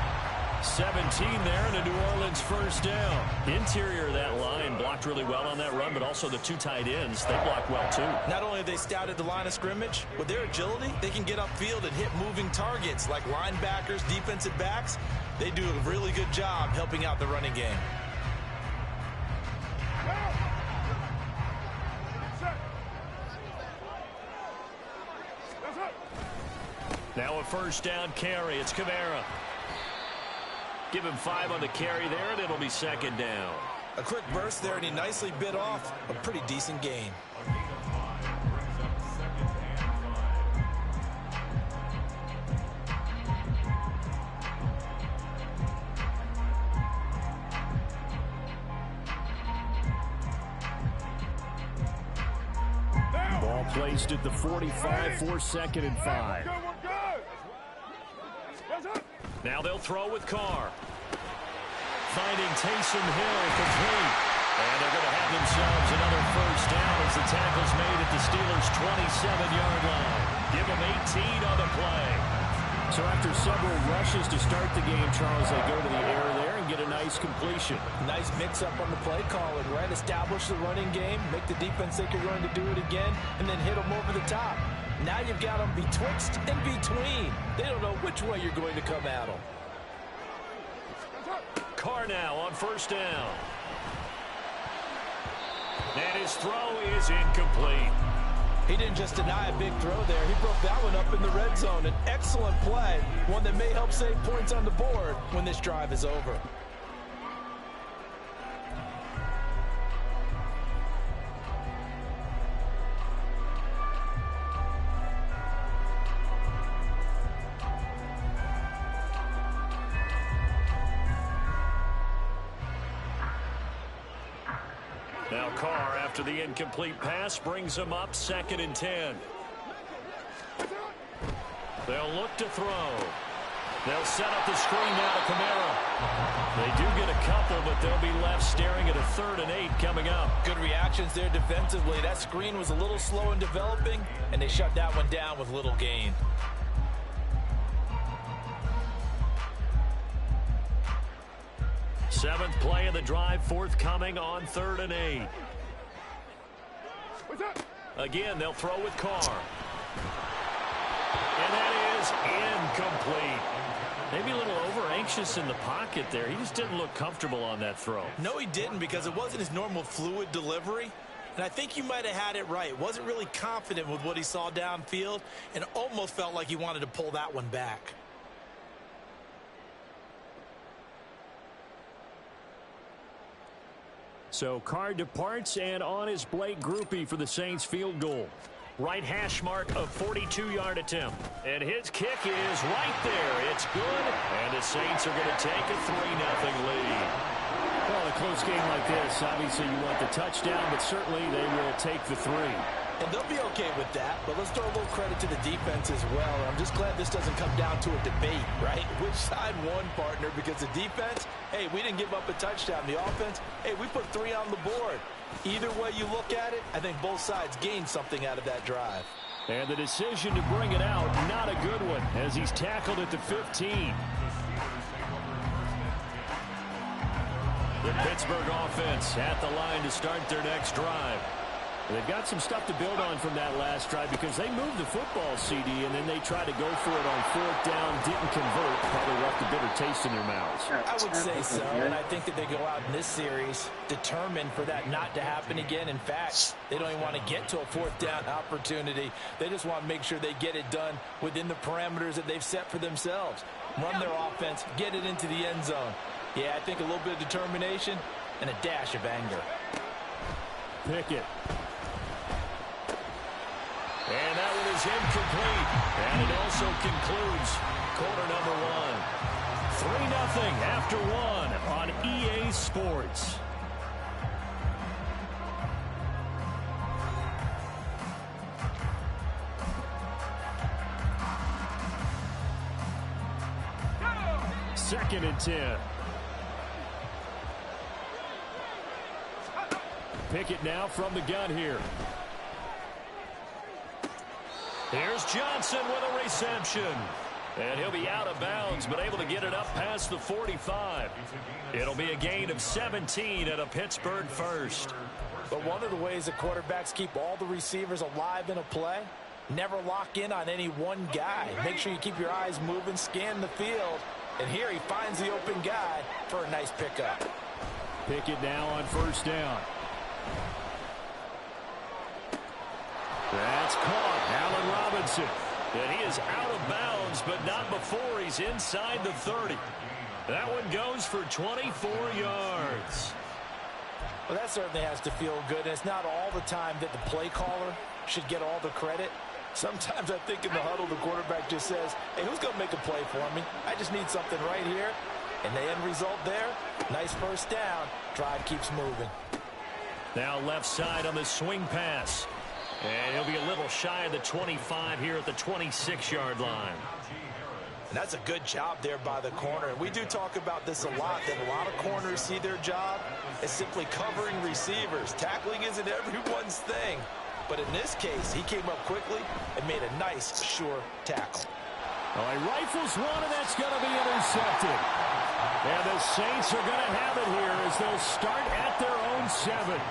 17 there and a New Orleans first down. Interior of that line blocked really well on that run, but also the two tight ends, they blocked well too. Not only have they scouted the line of scrimmage, with their agility, they can get upfield and hit moving targets like linebackers, defensive backs. They do a really good job helping out the running game. Now a first down carry. It's Kamara. Give him 5 on the carry there, and it'll be second down. A quick burst there, and he nicely bit off a pretty decent gain. Ball placed at the 45 for second and 5. Now they'll throw with Carr. Finding Taysom Hill complete. And they're going to have themselves another first down as the tackle's made at the Steelers' 27-yard line. Give them 18 on the play. So after several rushes to start the game, Charles, they go to the air there and get a nice completion. Nice mix-up on the play calling, right? Establish the running game, make the defense think you're going to do it again, and then hit them over the top. Now you've got them betwixt and between. They don't know which way you're going to come at them. Carr now on first down. And his throw is incomplete. He didn't just deny a big throw there. He broke that one up in the red zone. An excellent play, one that may help save points on the board when this drive is over. Now Carr, after the incomplete pass, brings him up second and 10. They'll look to throw. They'll set up the screen now to Kamara. They do get a couple, but they'll be left staring at a 3rd and 8 coming up. Good reactions there defensively. That screen was a little slow in developing, and they shut that one down with little gain. Seventh play of the drive, forthcoming on 3rd and 8. Again, they'll throw with Carr. And that is incomplete. Maybe a little over-anxious in the pocket there. He just didn't look comfortable on that throw. No, he didn't, because it wasn't his normal fluid delivery. And I think you might have had it right. Wasn't really confident with what he saw downfield and almost felt like he wanted to pull that one back. So Carr departs, and on is Blake Groupie for the Saints field goal. Right hash mark of 42-yard attempt. And his kick is right there. It's good, and the Saints are going to take a 3-0 lead. Well, a close game like this, obviously you want the touchdown, but certainly they will take the 3. And they'll be okay with that, but let's throw a little credit to the defense as well. I'm just glad this doesn't come down to a debate, right? Which side won, partner? Because the defense, hey, we didn't give up a touchdown. The offense, hey, we put 3 on the board. Either way you look at it, I think both sides gained something out of that drive. And the decision to bring it out, not a good one, as he's tackled at the 15. The Pittsburgh offense at the line to start their next drive. They've got some stuff to build on from that last drive because they moved the football, CD, and then they tried to go for it on 4th down, didn't convert, probably left a bitter taste in their mouths. I would say so, and I think that they go out in this series determined for that not to happen again. In fact, they don't even want to get to a 4th down opportunity. They just want to make sure they get it done within the parameters that they've set for themselves. Run their offense, get it into the end zone. Yeah, I think a little bit of determination and a dash of anger. Pickett. And that one is incomplete. And it also concludes quarter number 1. 3-0 after 1 on EA Sports. Second and 10. Pickett now from the gun here. Here's Johnson with a reception. And he'll be out of bounds, but able to get it up past the 45. It'll be a gain of 17 and a Pittsburgh first. But one of the ways that quarterbacks keep all the receivers alive in a play, never lock in on any one guy. Make sure you keep your eyes moving, scan the field. And here he finds the open guy for a nice pickup. Pickett now on first down. That's caught. Allen Robinson. And he is out of bounds, but not before he's inside the 30. That one goes for 24 yards. Well, that certainly has to feel good. And it's not all the time that the play caller should get all the credit. Sometimes I think in the huddle, the quarterback just says, hey, who's going to make a play for me? I just need something right here. And the end result there, nice first down. Drive keeps moving. Now left side on the swing pass. And he'll be a little shy of the 25 here at the 26-yard line. And that's a good job there by the corner. And we do talk about this a lot, that a lot of corners see their job as simply covering receivers. Tackling isn't everyone's thing. But in this case, he came up quickly and made a nice, sure tackle. Oh, he rifles one, and that's going to be intercepted. And the Saints are going to have it here as they'll start at their own 7.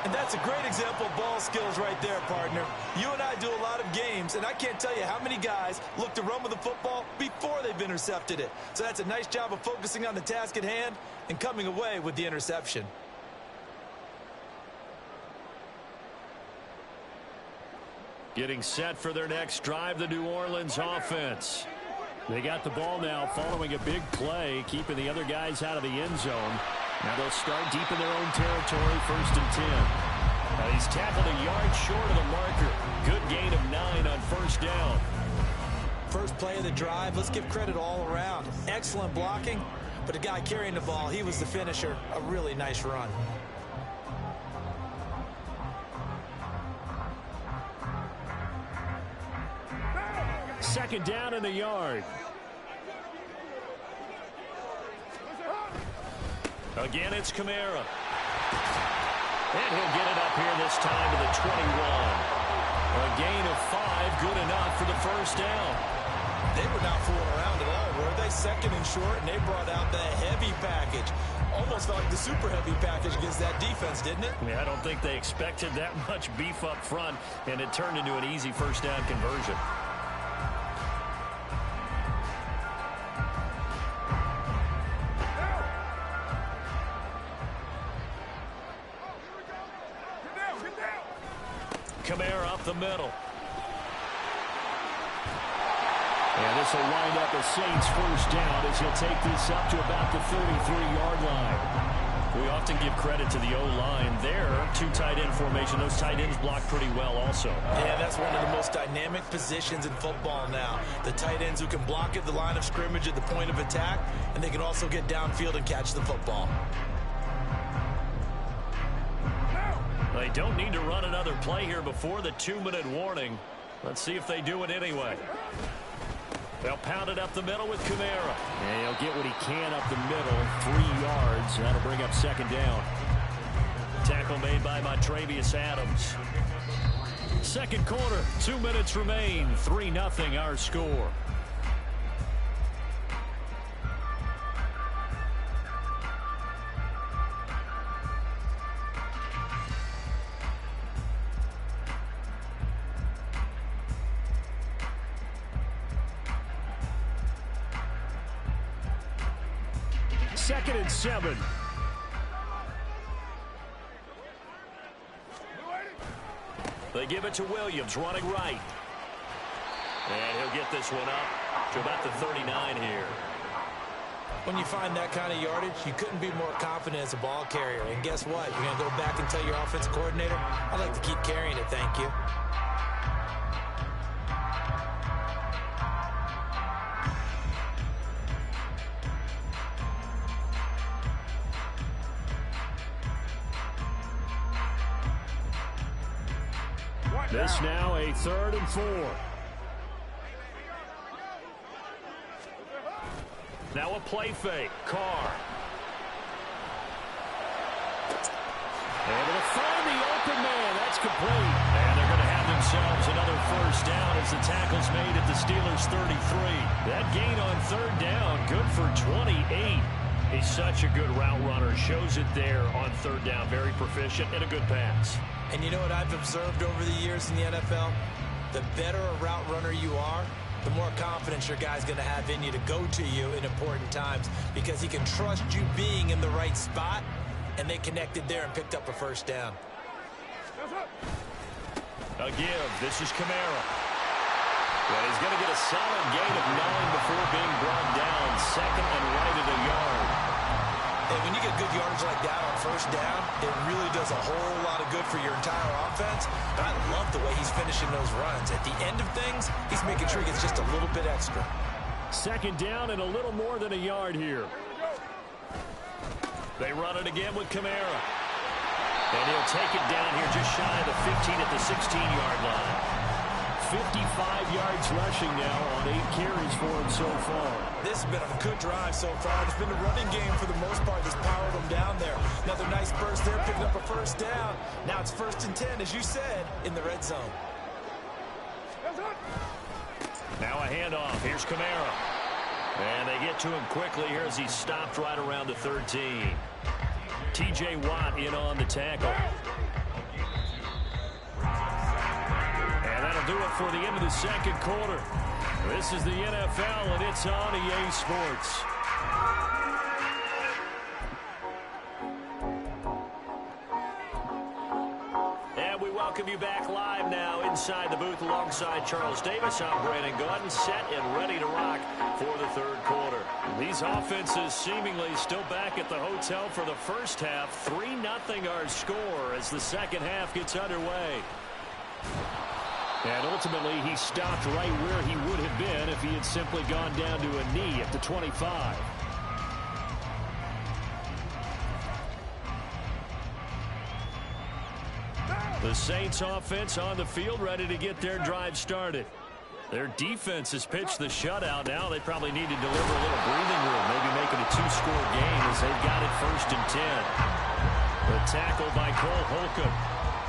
And that's a great example of ball skills right there, partner. You and I do a lot of games, and I can't tell you how many guys look to run with the football before they've intercepted it. So that's a nice job of focusing on the task at hand and coming away with the interception. Getting set for their next drive, the New Orleans offense. They got the ball now following a big play, keeping the other guys out of the end zone. Now they'll start deep in their own territory, 1st and 10. Now he's tackled a yard short of the marker. Good gain of 9 on first down. First play of the drive, let's give credit all around. Excellent blocking, but the guy carrying the ball, he was the finisher. A really nice run. Second down in the yard. Again, it's Kamara. And he'll get it up here this time to the 21. A gain of 5, good enough for the first down. They were not fooling around at all, were they? Second and short, and they brought out the heavy package. Almost felt like the super heavy package against that defense, didn't it? I don't think they expected that much beef up front, and it turned into an easy first down conversion. Kamara up the middle. And this will wind up a Saints first down as he'll take this up to about the 33-yard line. We often give credit to the O-line there. 2 tight end formation. Those tight ends block pretty well also. Yeah, that's one of the most dynamic positions in football now. The tight ends who can block at the line of scrimmage at the point of attack, and they can also get downfield and catch the football. They don't need to run another play here before the 2-minute warning. Let's see if they do it anyway. They'll pound it up the middle with Kamara. And he'll get what he can up the middle, 3 yards. That'll bring up second down. Tackle made by Montravius Adams. Second quarter, 2 minutes remain. 3-0 our score. Second and 7. They give it to Williams, running right. And he'll get this one up to about the 39 here. When you find that kind of yardage, you couldn't be more confident as a ball carrier. And guess what? You're going to go back and tell your offensive coordinator, I'd like to keep carrying it, thank you. This now a 3rd and 4. Now a play fake. Carr. Able to find the open man. That's complete. And they're going to have themselves another first down as the tackle's made at the Steelers' 33. That gain on third down, good for 28. He's such a good route runner. Shows it there on third down. Very proficient and a good pass. And you know what I've observed over the years in the NFL? The better a route runner you are, the more confidence your guy's going to have in you to go to you in important times because he can trust you being in the right spot, and they connected there and picked up a first down. A give. This is Kamara. And he's going to get a solid gain of 9 before being brought down. Second and right at a yard. And when you get good yardage like that on first down, it really does a whole lot of good for your entire offense. But I love the way he's finishing those runs. At the end of things, he's making sure he gets just a little bit extra. Second down and a little more than a yard here. They run it again with Kamara. And he'll take it down here just shy of the 15 at the 16-yard line. 55 yards rushing now on 8 carries for him so far. This has been a good drive so far. It's been a running game for the most part that's powered them down there. Another nice burst there, picking up a first down. Now it's 1st and 10, as you said, in the red zone. Now a handoff. Here's Kamara. And they get to him quickly here as he's stopped right around the 13. T.J. Watt in on the tackle. And that'll do it for the end of the second quarter. This is the NFL, and it's on EA Sports. And we welcome you back live now inside the booth alongside Charles Davis. I'm Brandon Gordon, set and ready to rock for the third quarter. These offenses seemingly still back at the hotel for the first half. 3-0 our score as the second half gets underway. And ultimately, he stopped right where he would have been if he had simply gone down to a knee at the 25. The Saints offense on the field ready to get their drive started. Their defense has pitched the shutout now. They probably need to deliver a little breathing room, maybe make it a 2-score game as they've got it 1st and 10. The tackle by Cole Holcomb.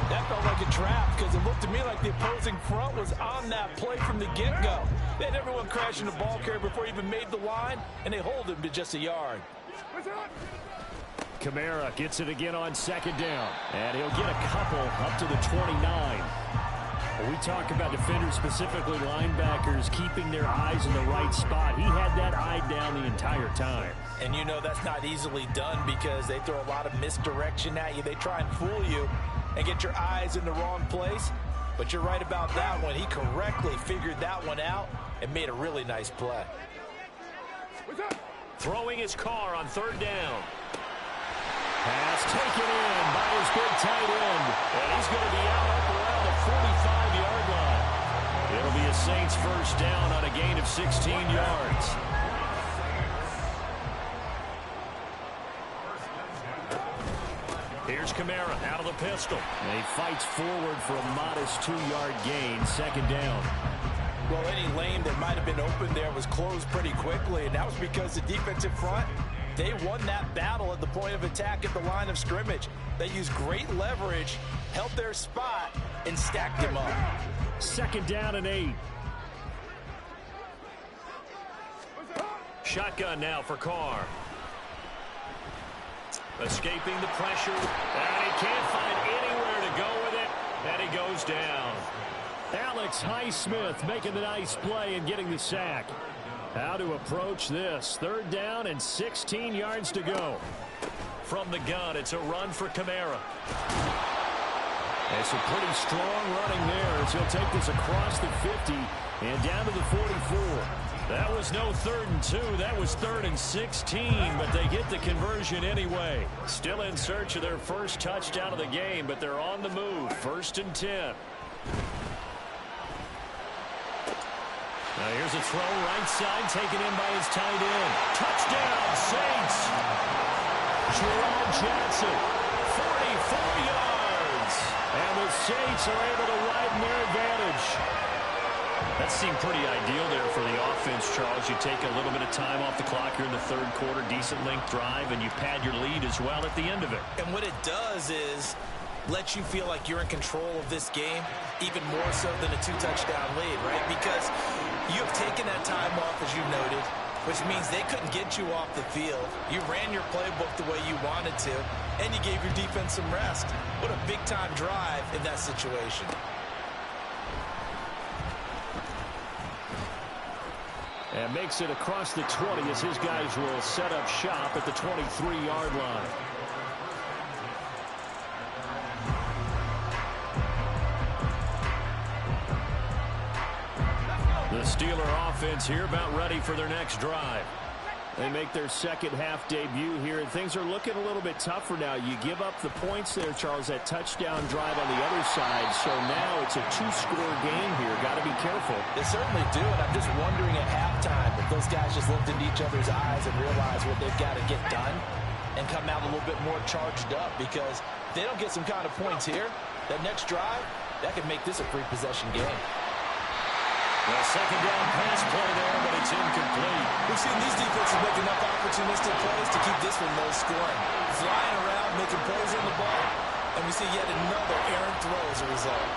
That felt like a trap because it looked to me like the opposing front was on that play from the get-go. They had everyone crashing the ball carrier before he even made the line, and they hold him to just a yard. Kamara gets it again on second down, and he'll get a couple up to the 29. We talk about defenders, specifically linebackers, keeping their eyes in the right spot. He had that eye down the entire time. And you know that's not easily done because they throw a lot of misdirection at you. They try and fool you and get your eyes in the wrong place. But you're right about that one. He correctly figured that one out and made a really nice play. Throwing his car on third down. Pass taken in by his big tight end. And he's going to be out up around the 45-yard line. It'll be a Saints first down on a gain of 16 yards. Here's Kamara out of the pistol. And he fights forward for a modest 2-yard gain, second down. Well, any lane that might have been open there was closed pretty quickly, and that was because the defensive front, they won that battle at the point of attack at the line of scrimmage. They used great leverage, held their spot, and stacked him up. Second down and 8. Shotgun now for Carr. Escaping the pressure, and he can't find anywhere to go with it, and he goes down. Alex Highsmith making the nice play and getting the sack. How to approach this. Third down and 16 yards to go. From the gun, it's a run for Kamara. It's a pretty strong running there as he'll take this across the 50 and down to the 44. That was no 3rd and 2. That was 3rd and 16, but they get the conversion anyway. Still in search of their first touchdown of the game, but they're on the move. 1st and 10. Now here's a throw right side taken in by his tight end. Touchdown, Saints. Gerard Johnson, 44 yards. And the Saints are able to widen their advantage. That seemed pretty ideal there for the offense, Charles. You take a little bit of time off the clock here in the third quarter, decent length drive, and you pad your lead as well at the end of it. And what it does is lets you feel like you're in control of this game, even more so than a 2-touchdown lead, right? Because you have taken that time off, as you noted, which means they couldn't get you off the field. You ran your playbook the way you wanted to, and you gave your defense some rest. What a big-time drive in that situation. And makes it across the 20 as his guys will set up shop at the 23-yard line. The Steeler offense here about ready for their next drive. They make their second half debut here, and things are looking a little bit tougher now. You give up the points there, Charles, that touchdown drive on the other side. So now it's a 2-score game here. Got to be careful. They certainly do, and I'm just wondering at halftime if those guys just looked into each other's eyes and realized what they've got to get done and come out a little bit more charged up, because if they don't get some kind of points here, that next drive, that could make this a free-possession game. The second down pass play there, but it's incomplete. We've seen these defenses make enough opportunistic plays to keep this one low scoring. Flying around, making plays on the ball, and we see yet another errant throw as a result.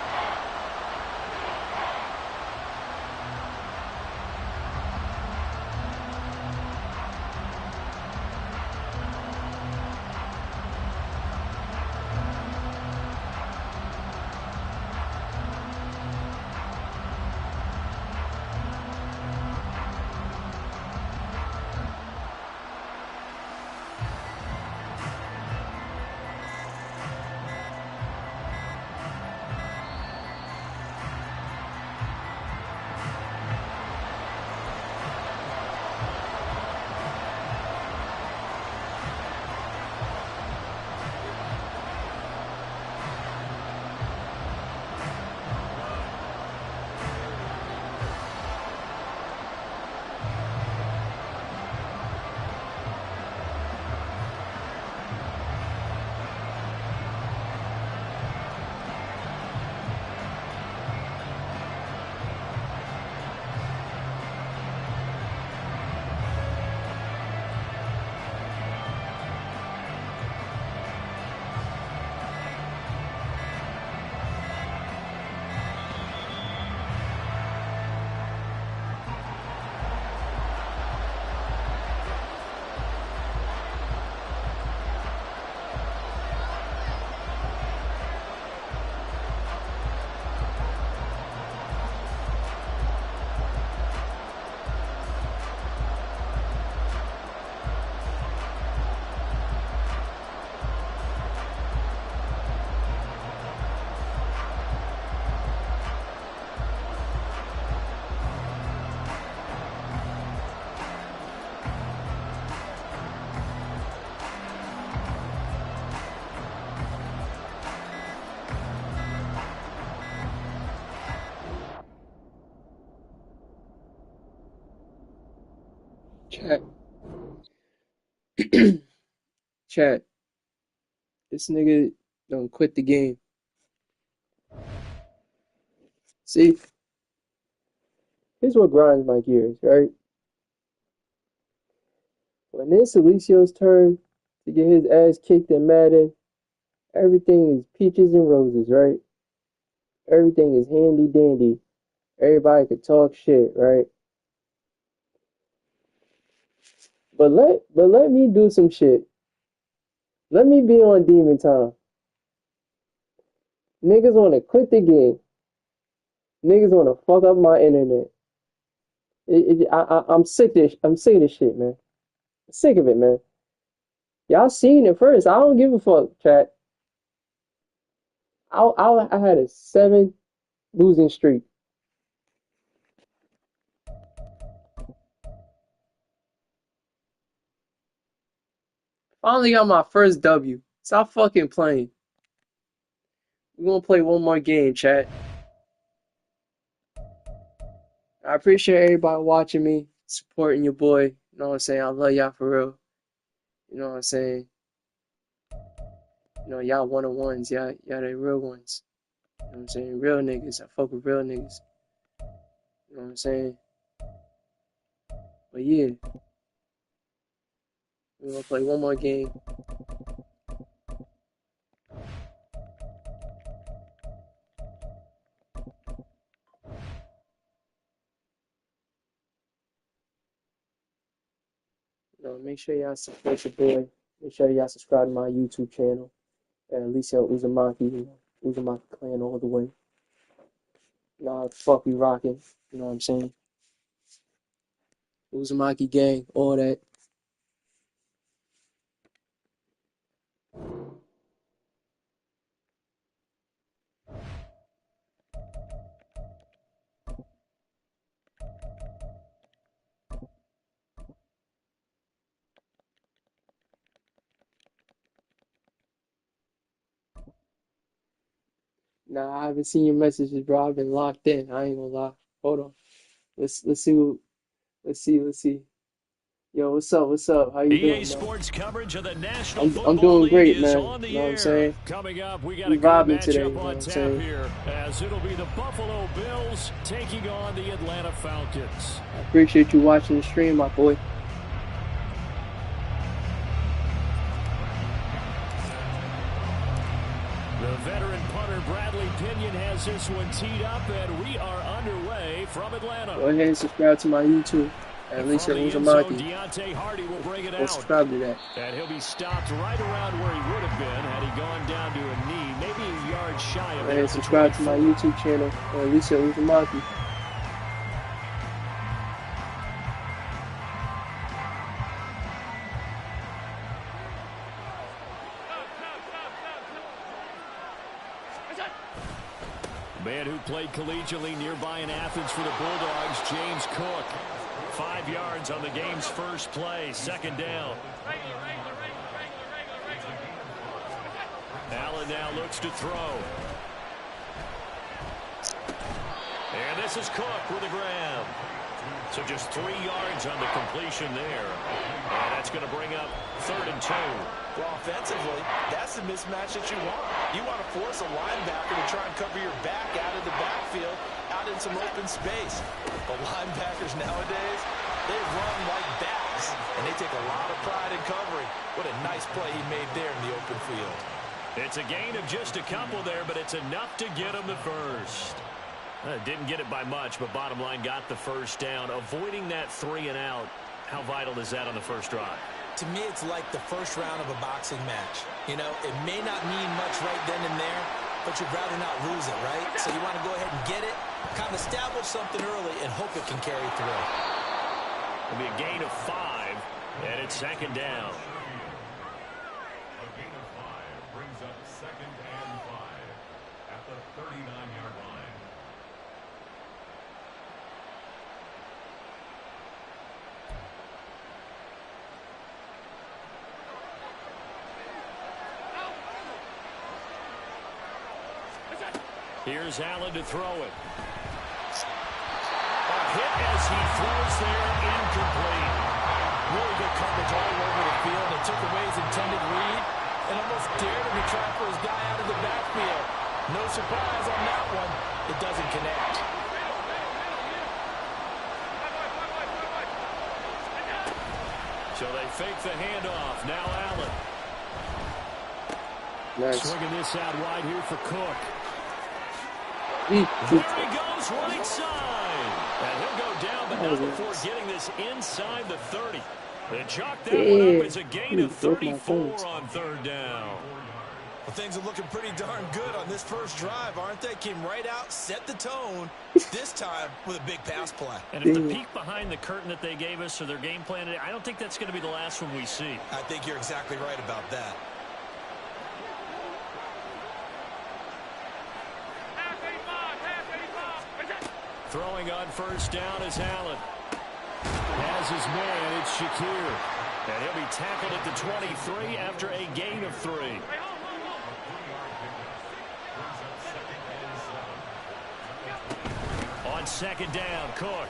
Chat. Chat. This nigga don't quit the game. See? Here's what grinds my gears, right? When it's Alecio's turn to get his ass kicked in Madden, everything is peaches and roses, right? Everything is handy dandy. Everybody could talk shit, right? But let me do some shit. Let me be on demon time. Niggas wanna quit the game. Niggas wanna fuck up my internet. I'm sick of this shit, man. I'm sick of it, man. Y'all seen it first. I don't give a fuck, chat. I had a 7 losing streak. Finally got my first W. Stop fucking playing. We're gonna play one more game, chat. I appreciate everybody watching me, supporting your boy. You know what I'm saying? I love y'all for real. You know what I'm saying? You know, y'all one-on-ones. Y'all the real ones. You know what I'm saying? Real niggas. I fuck with real niggas. You know what I'm saying? But yeah. We're gonna play one more game. Make sure y'all support your boy. Make sure y'all subscribe to my YouTube channel. AlecioUzumaki, Uzumaki clan all the way. Fuck we rocking. You know what I'm saying? Uzumaki gang, all that. Nah, I haven't seen your messages, bro. I've been locked in. I ain't gonna lie. Hold on. Let's see let's see. Yo, what's up? What's up? How you EA doing, man? Sports coverage of the National I'm Football doing League great, is man. on You the know what I'm air. saying? Coming up, we got We a good vibing today, matchup you know what on I'm tap saying? here, as it'll be the Buffalo Bills taking on the Atlanta Falcons. I appreciate you watching the stream, my boy. The veteran punter Bradley Pinion has this one teed up, and we are underway from Atlanta. Go ahead and subscribe to my YouTube. At least From it the was a end zone, monkey. Deontay Hardy will bring it Go out. subscribe to that. And he'll be stopped right around where he would have been had he gone down to a knee, maybe a yard shy of Go it. ahead and subscribe to my YouTube channel. At least it was a monkey. Man who played collegiately nearby in Athens for the Bulldogs, James Cook. 5 yards on the game's first play, second down. Allen now looks to throw. And this is Cook with a grab. So just 3 yards on the completion there. And that's going to bring up 3rd and 2. Well, offensively, that's the mismatch that you want. You want to force a linebacker to try and cover your back out of the backfield, out in some open space. But linebackers nowadays, they run like bats, and they take a lot of pride in covering. What a nice play he made there in the open field. It's a gain of just a couple there, but it's enough to get him the first. Didn't get it by much, but bottom line got the first down. Avoiding that 3 and out, how vital is that on the first drive? To me, it's like the first round of a boxing match. You know, it may not mean much right then and there, but you'd rather not lose it, right? So you want to go ahead and get it, kind of establish something early, and hope it can carry through. It'll be a gain of 5, and it's 2nd down. A gain of 5 brings up 2nd and 5 at the 39-yard line. Here's Allen to throw it. A hit as he throws there, incomplete. Really good coverage all over the field. It took away his intended read and almost dared him to try for his guy out of the backfield. No surprise on that one. It doesn't connect. So they fake the handoff. Now Allen. Nice. Swinging this out wide here for Cook. He There he goes, right side. And he'll go down, but not before getting this inside the 30. They chalk that one up as a gain of 34 on 3rd down. Well, things are looking pretty darn good on this first drive, aren't they? Came right out, set the tone, this time with a big pass play. And if the peek behind the curtain that they gave us or their game plan, I don't think that's going to be the last one we see. I think you're exactly right about that. Throwing on first down is Allen. Has his man, it's Shakir. And he'll be tackled at the 23 after a gain of 3. On 2nd down, Cook.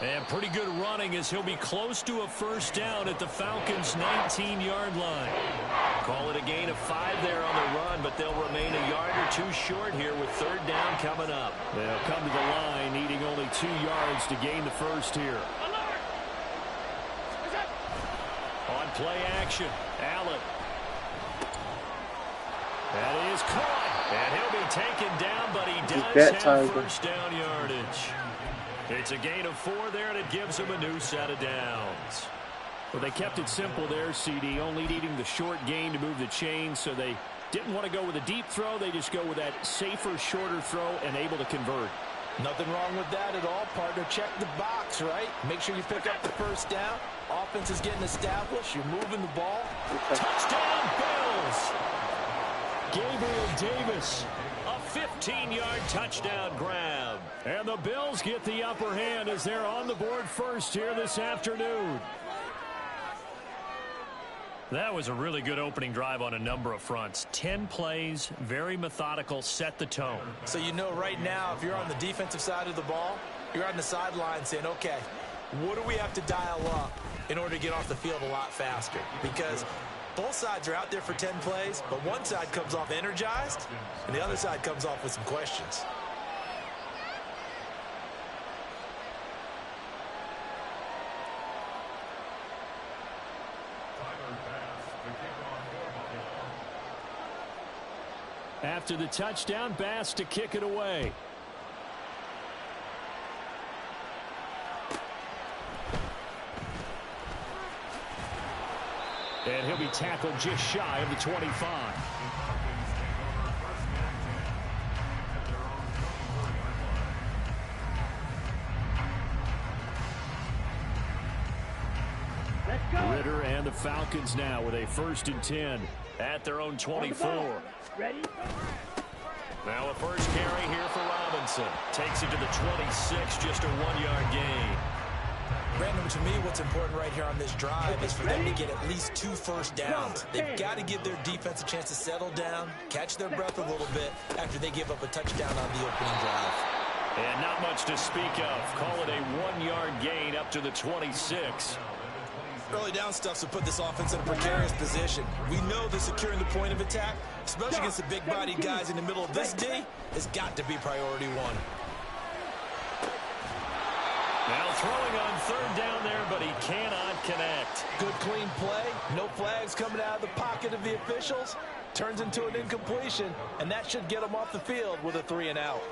And pretty good running as he'll be close to a first down at the Falcons' 19-yard line. Call it a gain of 5 there on the run, but they'll remain a yard or 2 short here with 3rd down coming up. They'll come to the line needing only 2 yards to gain the first here. On play action, Allen. That is caught. And he'll be taken down, but he does have first down yardage. It's a gain of 4 there, and it gives him a new set of downs. Well, they kept it simple there, CD, only needing the short gain to move the chain, so they didn't want to go with a deep throw. They just go with that safer, shorter throw and able to convert. Nothing wrong with that at all, partner. Check the box, right? Make sure you pick up the first down. Offense is getting established. You're moving the ball. Touchdown, Bills! Gabriel Davis, a 15-yard touchdown grab. And the Bills get the upper hand as they're on the board first here this afternoon. That was a really good opening drive on a number of fronts. 10 plays, very methodical, set the tone. So you know right now, if you're on the defensive side of the ball, you're on the sideline saying, okay, what do we have to dial up in order to get off the field a lot faster? Because both sides are out there for 10 plays, but one side comes off energized, and the other side comes off with some questions. After the touchdown, Bass to kick it away. And he'll be tackled just shy of the 25. Ritter and the Falcons now with a 1st and 10 at their own 24. Ready? Now a first carry here for Robinson. Takes it to the 26, just a 1-yard gain. Brandon, to me, what's important right here on this drive is for them to get at least 2 first downs. They've got to give their defense a chance to settle down, catch their breath a little bit after they give up a touchdown on the opening drive. And not much to speak of. Call it a 1-yard gain up to the 26. Early down stuff to put this offense in a precarious position. We know that securing the point of attack, especially against the big-bodied guys in the middle of this D, has got to be priority 1. Now throwing on 3rd down there, but he cannot connect. Good clean play. No flags coming out of the pocket of the officials. Turns into an incompletion, and that should get him off the field with a 3-and-out.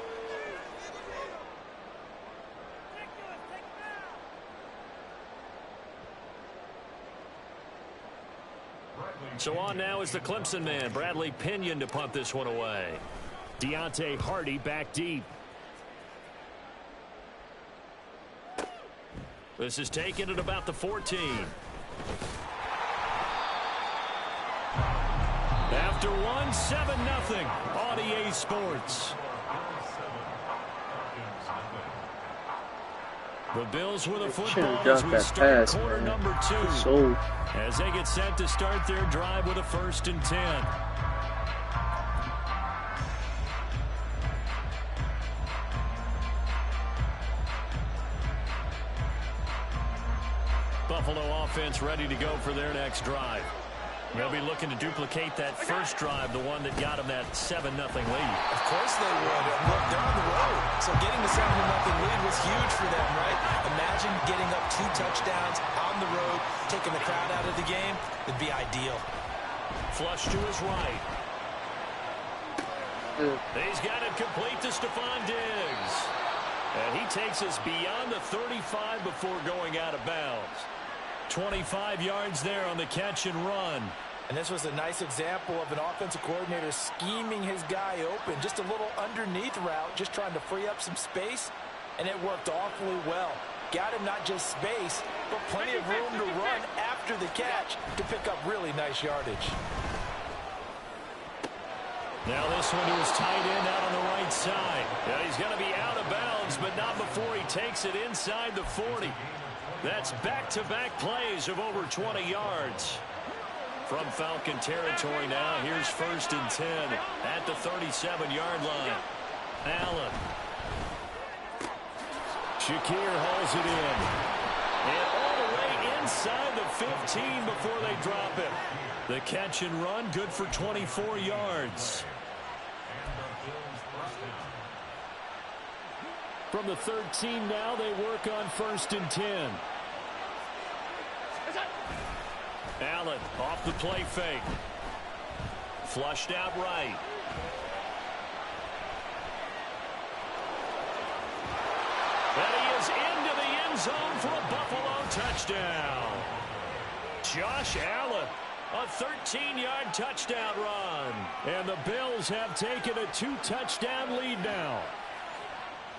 So on now is the Clemson man, Bradley Pinion, to punt this one away. Deontay Hardy back deep. This is taken at about the 14. After 1, 7-0 on EA Sports. The Bills with a football as we start quarter number 2. As they get set to start their drive with a 1st and 10. Buffalo offense ready to go for their next drive. They'll be looking to duplicate that first drive, the one that got them that 7-0 lead. Of course they would. Look, they're on the road. So getting the 7-0 lead was huge for them, right? Imagine getting up 2 touchdowns on the road, taking the crowd out of the game. It'd be ideal. Flush to his right. He's got it complete to Stephon Diggs. And he takes us beyond the 35 before going out of bounds. 25 yards there on the catch and run. And this was a nice example of an offensive coordinator scheming his guy open. Just a little underneath route, just trying to free up some space. And it worked awfully well. Got him not just space, but plenty of room to run after the catch to pick up really nice yardage. Now this one to his tight end out on the right side. Yeah, he's going to be out of bounds, but not before he takes it inside the 40. That's back-to-back plays of over 20 yards. From Falcon territory now, here's 1st and 10 at the 37-yard line. Allen. Shakir hauls it in. And all the way inside the 15 before they drop it. The catch and run, good for 24 yards. From the 13 now, they work on 1st and 10. Allen off the play fake. Flushed out right. And he is into the end zone for a Buffalo touchdown. Josh Allen. A 13-yard touchdown run. And the Bills have taken a 2-touchdown lead now.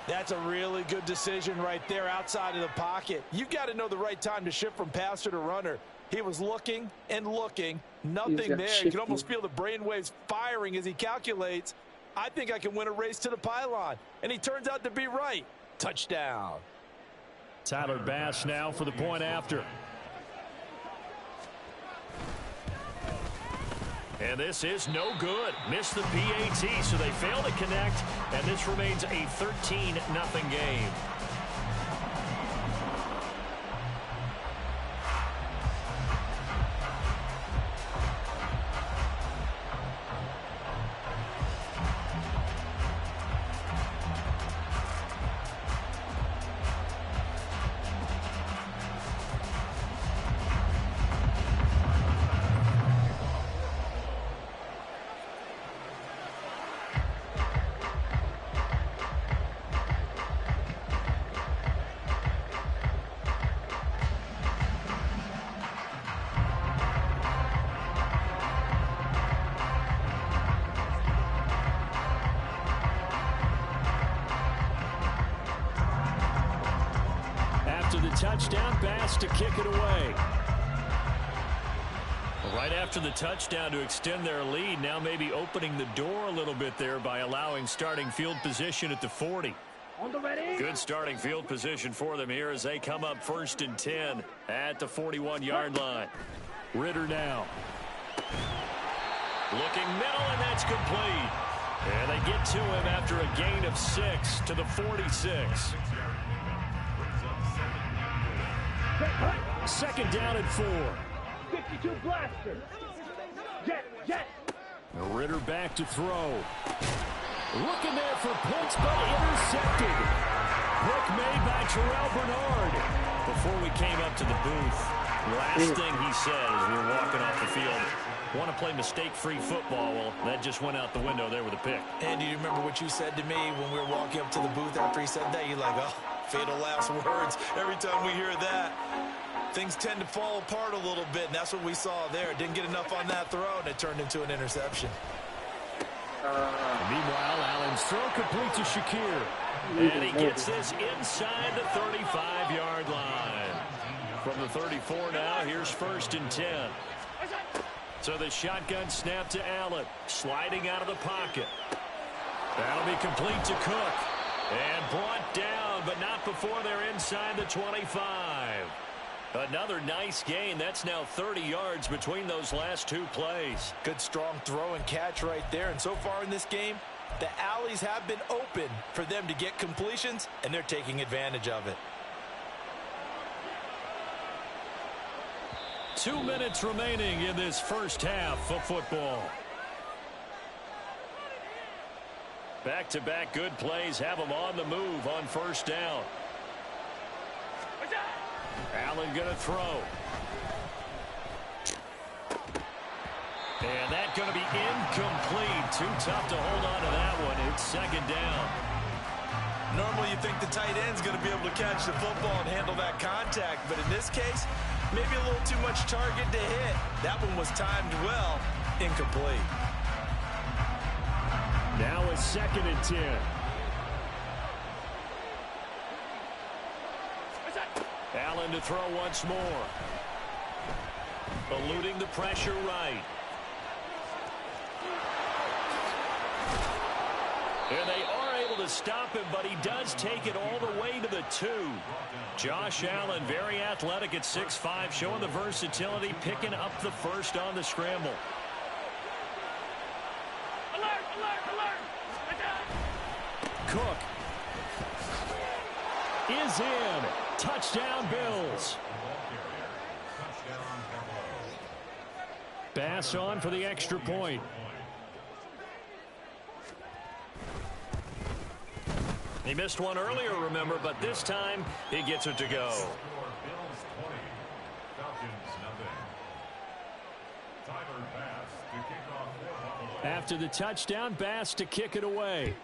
That's a really good decision right there outside of the pocket. You've got to know the right time to shift from passer to runner. He was looking and looking. Nothing there. You can almost feel the brainwaves firing as he calculates, I think I can win a race to the pylon. And he turns out to be right. Touchdown. Tyler Bass now for the point after. And this is no good. Missed the PAT, so they fail to connect, and this remains a 13-0 game. Touchdown, Bass to kick it away. Right after the touchdown to extend their lead, now maybe opening the door a little bit there by allowing starting field position at the 40. Good starting field position for them here as they come up 1st and 10 at the 41-yard line. Ritter now. Looking middle, and that's complete. And they get to him after a gain of 6 to the 46. 2nd down and 4. 52 blaster. Jet. Ritter back to throw. Looking there for Pitts, but intercepted. Pick made by Terrell Bernard. Before we came up to the booth, last thing he said as we were walking off the field, want to play mistake-free football. Well, that just went out the window there with a pick. And do you remember what you said to me when we were walking up to the booth after he said that? You're like, oh, fatal last words. Every time we hear that, things tend to fall apart a little bit, and that's what we saw there. Didn't get enough on that throw, and it turned into an interception. Meanwhile, Allen's throw complete to Shakir. And he gets this inside the 35-yard line. From the 34 now, here's 1st and 10. So the shotgun snap to Allen. Sliding out of the pocket. That'll be complete to Cook. And brought down, but not before they're inside the 25. Another nice gain. That's now 30 yards between those last 2 plays. Good strong throw and catch right there. And so far in this game, the alleys have been open for them to get completions, and they're taking advantage of it. 2 minutes remaining in this first half of football. Back-to-back good plays have them on the move on 1st down. Allen going to throw. And that's going to be incomplete. Too tough to hold on to that one. It's 2nd down. Normally you think the tight end's going to be able to catch the football and handle that contact. But in this case, maybe a little too much target to hit. That one was timed well. Incomplete. Now a 2nd and 10. Allen to throw once more. Eluding the pressure right. And they are able to stop him, but he does take it all the way to the 2. Josh Allen, very athletic at 6'5", showing the versatility, picking up the first on the scramble. Cook is in. Touchdown, Bills. Bass on for the extra point. He missed one earlier, remember, but this time he gets it to go. After the touchdown, Bass to kick it away.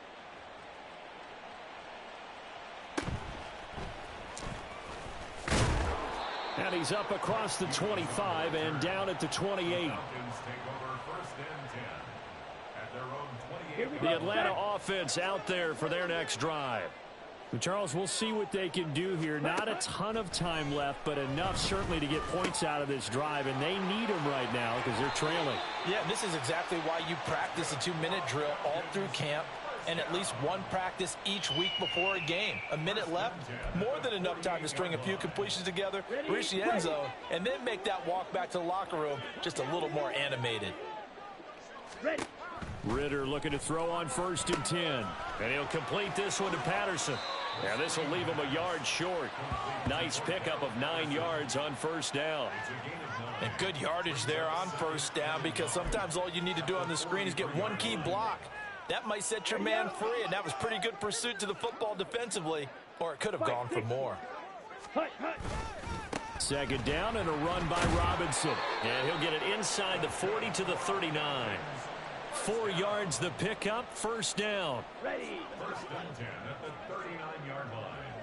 And he's up across the 25 and down at the 28. Falcons take over first and 10 at their own 28. The Atlanta offense out there for their next drive. Charles, we'll see what they can do here. Not a ton of time left, but enough certainly to get points out of this drive, and they need them right now because they're trailing. Yeah, this is exactly why you practice a 2-minute drill all through camp and at least one practice each week before a game. A minute left, more than enough time to string a few completions together, reach the end zone, and then make that walk back to the locker room just a little more animated. Ritter looking to throw on 1st and 10. And he'll complete this one to Patterson. And this will leave him a yard short. Nice pickup of 9 yards on 1st down. And good yardage there on 1st down, because sometimes all you need to do on the screen is get one key block. That might set your man free, and that was pretty good pursuit to the football defensively, or it could have gone for more. 2nd down and a run by Robinson. And he'll get it inside the 40 to the 39. 4 yards the pickup, 1st down. Ready. 1st and 10 at the 39-yard line.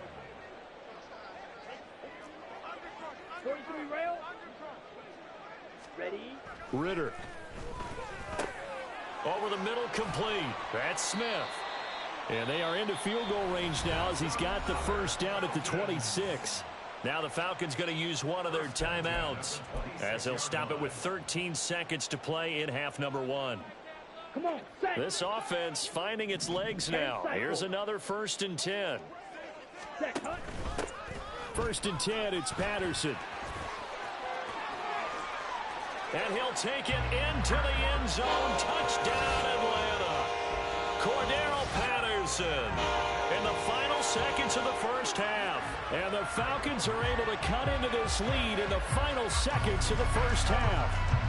43 rail. Ready. Ritter. Over the middle, complete. That's Smith. And they are into field goal range now as he's got the 1st down at the 26. Now the Falcons going to use one of their timeouts as they'll stop it with 13 seconds to play in half number 1. Come on, set. This offense finding its legs now. Here's another 1st and 10. Set, cut. 1st and 10, it's Patterson. And he'll take it into the end zone. Touchdown, Atlanta. Cordero Patterson in the final seconds of the 1st half. And the Falcons are able to cut into this lead in the final seconds of the 1st half.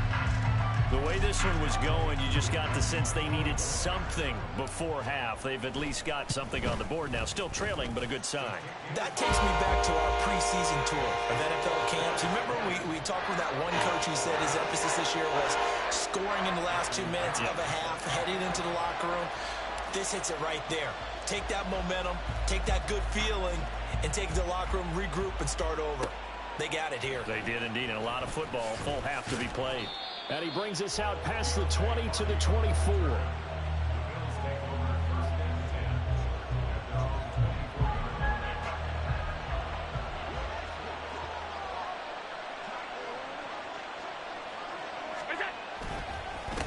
The way this one was going, you just got the sense they needed something before half. They've at least got something on the board now. Still trailing, but a good sign. That takes me back to our preseason tour of NFL camps. Remember we talked with that one coach who said his emphasis this year was scoring in the last 2 minutes of a half, heading into the locker room. This hits it right there. Take that momentum, take that good feeling, and take it to the locker room, regroup, and start over. They got it here. They did indeed, and a lot of football, full half to be played. And he brings us out past the 20 to the 24.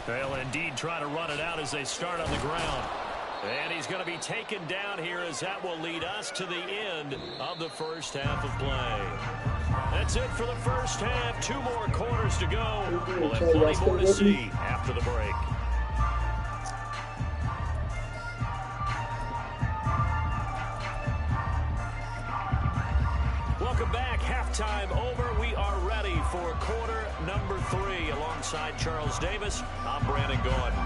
They'll indeed try to run it out as they start on the ground. And he's going to be taken down here as that will lead us to the end of the 1st half of play. That's it for the 1st half. 2 more quarters to go. We'll have plenty more to see after the break. Welcome back. Halftime over. We are ready for quarter number 3. Alongside Charles Davis, I'm Brandon Gordon.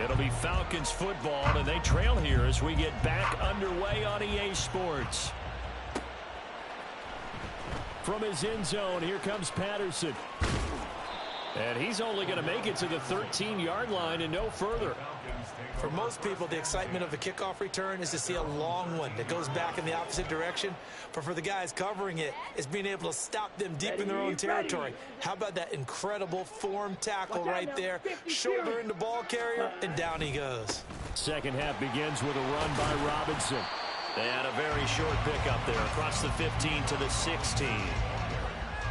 It'll be Falcons football, and they trail here as we get back underway on EA Sports. From his end zone, here comes Patterson. And he's only going to make it to the 13-yard line and no further. For most people, the excitement of the kickoff return is to see a long one that goes back in the opposite direction. But for the guys covering it, it's being able to stop them deep in their own territory. How about that incredible form tackle right there? Shoulder into ball carrier, and down he goes. 2nd half begins with a run by Robinson. They had a very short pickup there across the 15 to the 16.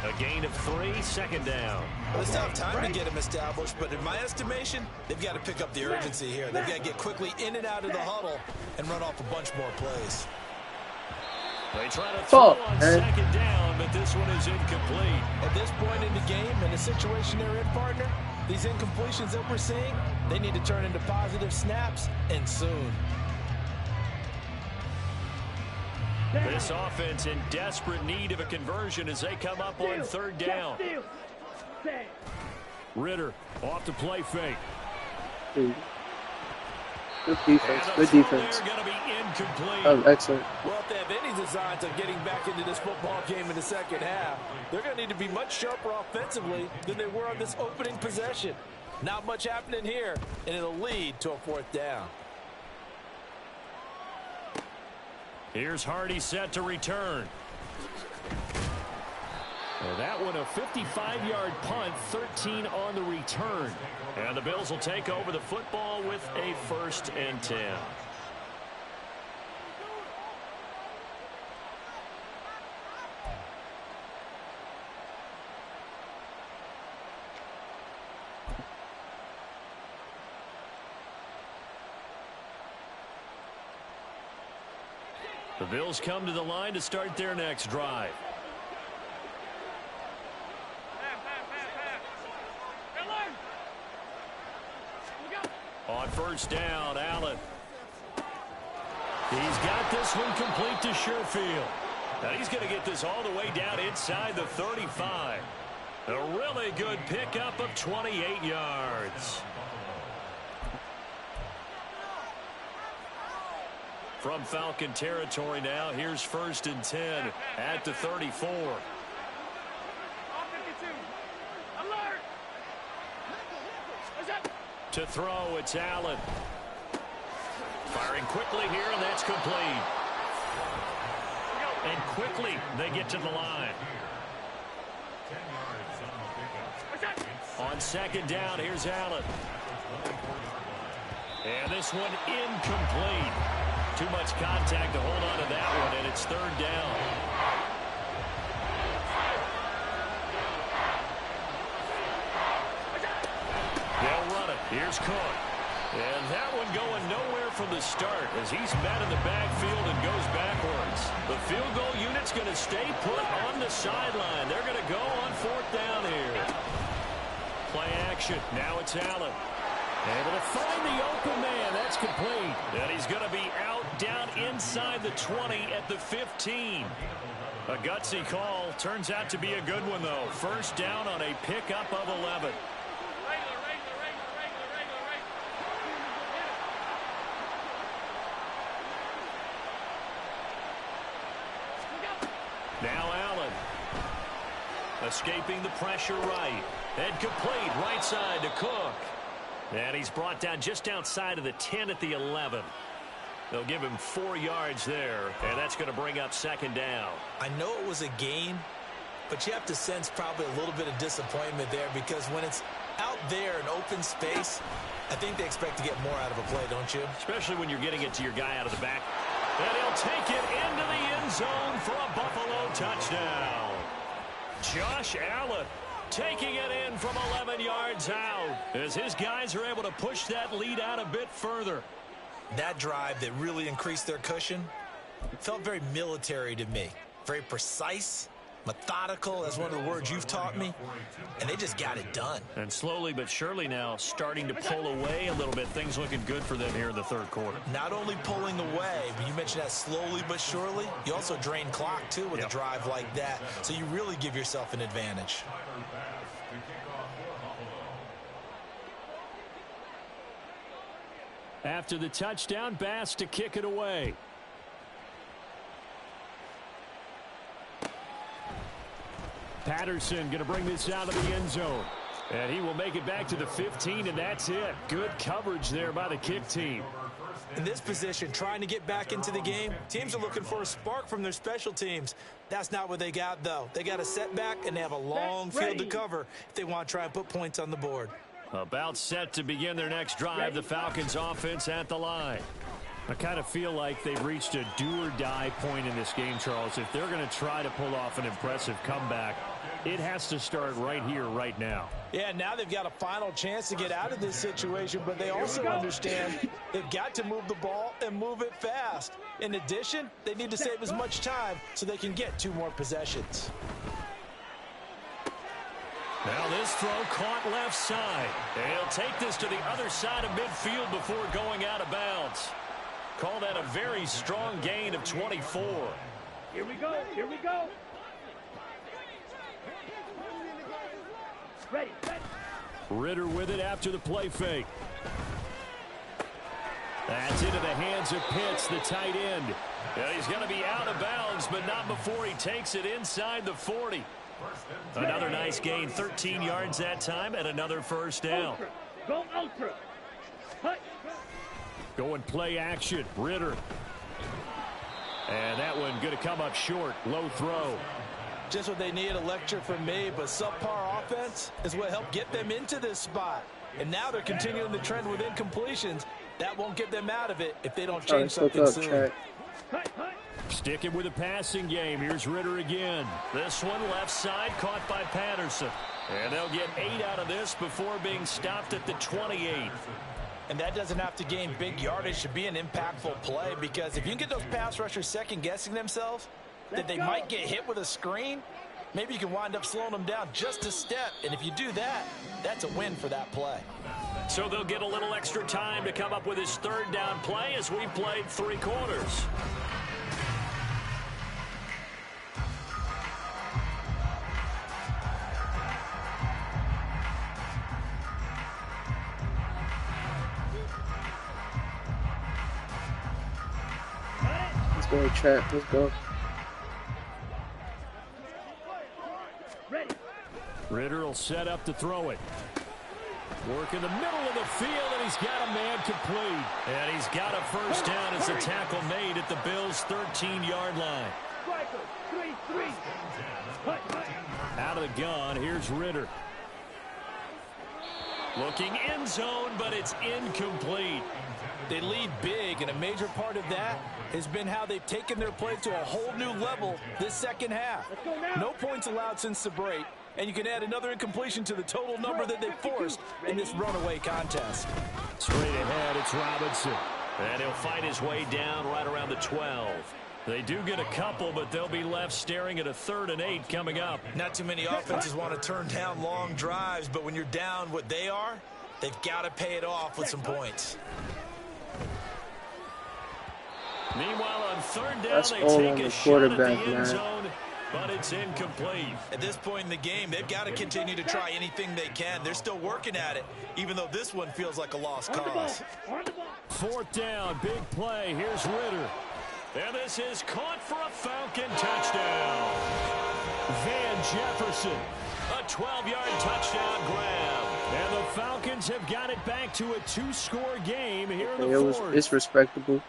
A gain of 3, 2nd down. Well, it's not time to get him established, but in my estimation, they've got to pick up the urgency here. They've got to get quickly in and out of the huddle and run off a bunch more plays. They try to throw on 2nd down, but this one is incomplete. At this point in the game, in the situation they're in, partner, these incompletions that we're seeing, they need to turn into positive snaps, and soon. This offense in desperate need of a conversion as they come up on 3rd down. Ritter off the play fake. Good defense. Good defense. Going to be incomplete. Oh, excellent. Well, if they have any designs of getting back into this football game in the 2nd half, they're going to need to be much sharper offensively than they were on this opening possession. Not much happening here, and it'll lead to a 4th down. Here's Hardy set to return. Well, that one a 55-yard punt, 13 on the return. And the Bills will take over the football with a 1st and 10. The Bills come to the line to start their next drive. On 1st down, Allen. He's got this one complete to Sherfield. Now he's going to get this all the way down inside the 35. A really good pickup of 28 yards. From Falcon territory now, here's 1st and 10 at the 34. To throw, it's Allen. Firing quickly here, and that's complete. And quickly, they get to the line. On 2nd down, here's Allen. And this one incomplete. Too much contact to hold on to that one, and it's 3rd down. They'll run it. Here's Cook. And that one going nowhere from the start as he's met in the backfield and goes backwards. The field goal unit's going to stay put on the sideline. They're going to go on 4th down here. Play action. Now it's Allen. Able to find the open man. That's complete. And he's going to be out down inside the 20 at the 15. A gutsy call. Turns out to be a good one, though. 1st down on a pickup of 11. Now Allen. Escaping the pressure right. And complete right side to Cook. And he's brought down just outside of the 10 at the 11. They'll give him 4 yards there, and that's going to bring up 2nd down. I know it was a gain, but you have to sense probably a little bit of disappointment there because when it's out there in open space, I think they expect to get more out of a play, don't you? Especially when you're getting it to your guy out of the back. And he'll take it into the end zone for a Buffalo touchdown. Josh Allen taking it in from 11 yards out as his guys are able to push that lead out a bit further. That drive that really increased their cushion felt very military to me. Very precise, methodical, that's one of the words you've taught me, and they just got it done. And slowly but surely now starting to pull away a little bit. Things looking good for them here in the 3rd quarter. Not only pulling away, but you mentioned that slowly but surely, you also drain clock too with a drive like that, so you really give yourself an advantage. After the touchdown, Bass to kick it away. Patterson going to bring this out of the end zone. And he will make it back to the 15, and that's it. Good coverage there by the kick team. In this position, trying to get back into the game, teams are looking for a spark from their special teams. That's not what they got, though. They got a setback, and they have a long field to cover if they want to try and put points on the board. About set to begin their next drive, the Falcons offense at the line. I kind of feel like they've reached a do-or-die point in this game, Charles. If they're going to try to pull off an impressive comeback, it has to start right here, right now. Yeah, now they've got a final chance to get out of this situation, but they also understand they've got to move the ball and move it fast. In addition, they need to save as much time so they can get 2 more possessions. Now this throw caught left side. And he'll take this to the other side of midfield before going out of bounds. Call that a very strong gain of 24. Here we go. Here we go. Ready. Ritter with it after the play fake. That's into the hands of Pitts, the tight end. And he's going to be out of bounds, but not before he takes it inside the 40. Another nice gain, 13 yards that time, and another 1st down. Ultra. Go ultra. Hut. Going play action, Ritter. And that one going to come up short. Low throw. Just what they need, a lecture from me, but subpar offense is what helped get them into this spot. And now they're continuing the trend with incompletions. That won't get them out of it if they don't change something soon. Sticking with the passing game. Here's Ritter again. This one left side caught by Patterson. And they'll get 8 out of this before being stopped at the 28. And that doesn't have to gain big yardage to be an impactful play, because if you can get those pass rushers second-guessing themselves that they might get hit with a screen, maybe you can wind up slowing them down just a step. And if you do that, that's a win for that play. So they'll get a little extra time to come up with his third down play as we played 3 quarters. Let's go, Trap. Let's go. Ritter will set up to throw it. Work in the middle of the field, and he's got a man complete. And he's got a first down as the tackle made at the Bills' 13-yard line. Out of the gun, here's Ritter. Looking end zone, but it's incomplete. They lead big, and a major part of that has been how they've taken their play to a whole new level this second half. No points allowed since the break, and you can add another incompletion to the total number that they forced in this runaway contest. Straight ahead, it's Robinson. And he'll fight his way down right around the 12. They do get a couple, but they'll be left staring at a 3rd and 8 coming up. Not too many offenses want to turn down long drives, but when you're down what they are, they've got to pay it off with some points. Meanwhile, on 3rd down, That's they all take on a the shot at the quarterback, end man. zone, but it's incomplete. At this point in the game, they've got to continue to try anything they can. They're still working at it, even though this one feels like a lost cause. 4th down, big play. Here's Ritter. And this is caught for a Falcon touchdown. Van Jefferson, a 12-yard touchdown grab. And the Falcons have got it back to a 2-score game here in the 4th. It's respectable.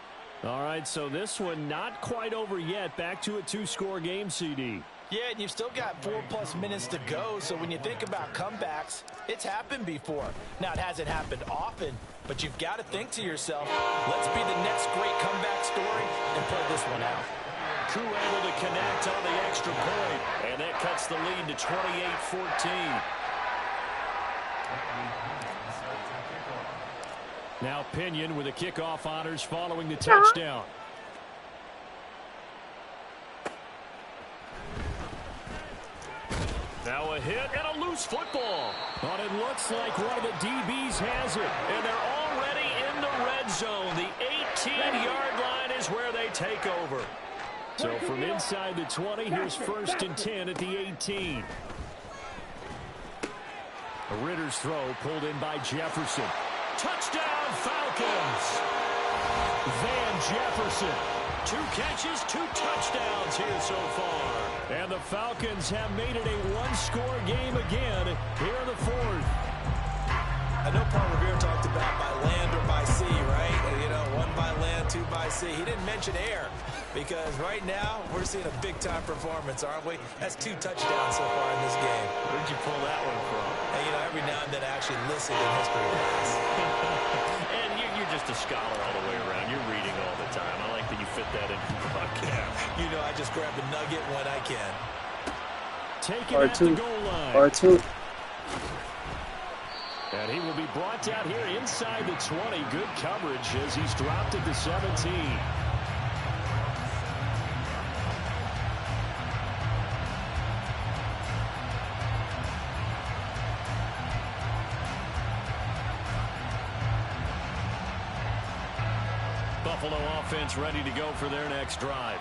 All right, so this one not quite over yet. Back to a 2-score game, CD. Yeah, and you've still got 4+ minutes to go, so when you think about comebacks, it's happened before. Now, it hasn't happened often, but you've got to think to yourself, let's be the next great comeback story and play this one out. Koo able to connect on the extra point, and that cuts the lead to 28-14. Now Pinion with the kickoff honors following the touchdown. Now a hit and a loose football. But it looks like one of the DBs has it. And they're already in the red zone. The 18-yard line is where they take over. So from inside the 20, here's 1st and 10 at the 18. A Ritter's throw pulled in by Jefferson. Touchdown Falcons! Van Jefferson. 2 catches, 2 touchdowns here so far. And the Falcons have made it a 1-score game again here in the 4th. I know Paul Revere talked about by land or by sea, right? You know, 1 by land, 2 by sea. He didn't mention air because right now we're seeing a big-time performance, aren't we? That's 2 touchdowns so far in this game. Where'd you pull that one from? And, you know, every now and then I actually listen in history class. And you're just a scholar all the way around. You're reading all the time. I like that you fit that into the podcast. You know, I just grab a nugget when I can. Take it at the goal line. R2. And he will be brought down here inside the 20. Good coverage as he's dropped at the 17. Buffalo offense ready to go for their next drive.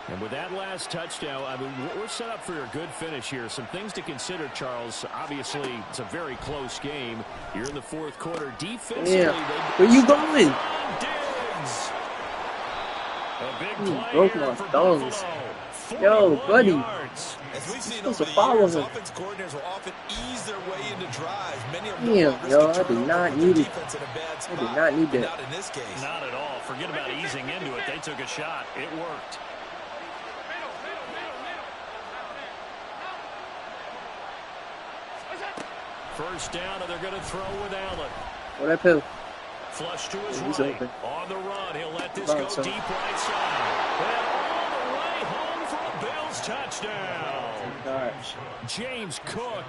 And with that last touchdown, I mean, we're set up for a good finish here. Some things to consider, Charles. Obviously, it's a very close game. You're in the 4th quarter. Defensively, where you going? Diggs. A big play broke here my for thumbs. Buffalo. Yo, buddy. Yards. As we've seen Supposed over to the follow years, him. offense coordinators will often ease their way into drives. Many of them Damn, yo, I did not need it. I did not need that. Not in this case. Not at all. Forget about easing into it. They took a shot. It worked. first down, and they're going to throw with Allen. What up, Hill? Flush to his He's right. open. On the run, he'll let this go Son. deep right side. And all the way home for a Bills touchdown. Gosh. James Cook,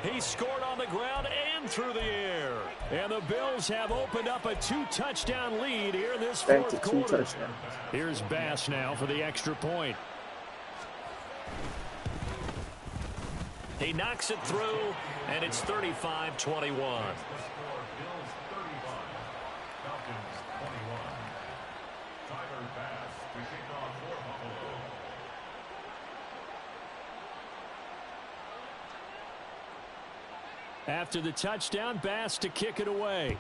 he scored on the ground and through the air. And the Bills have opened up a 2-touchdown lead here in this Back to fourth 2 quarter. touchdowns. Here's Bass now for the extra point. He knocks it through, and it's 35-21. After the touchdown, Bass to kick it away.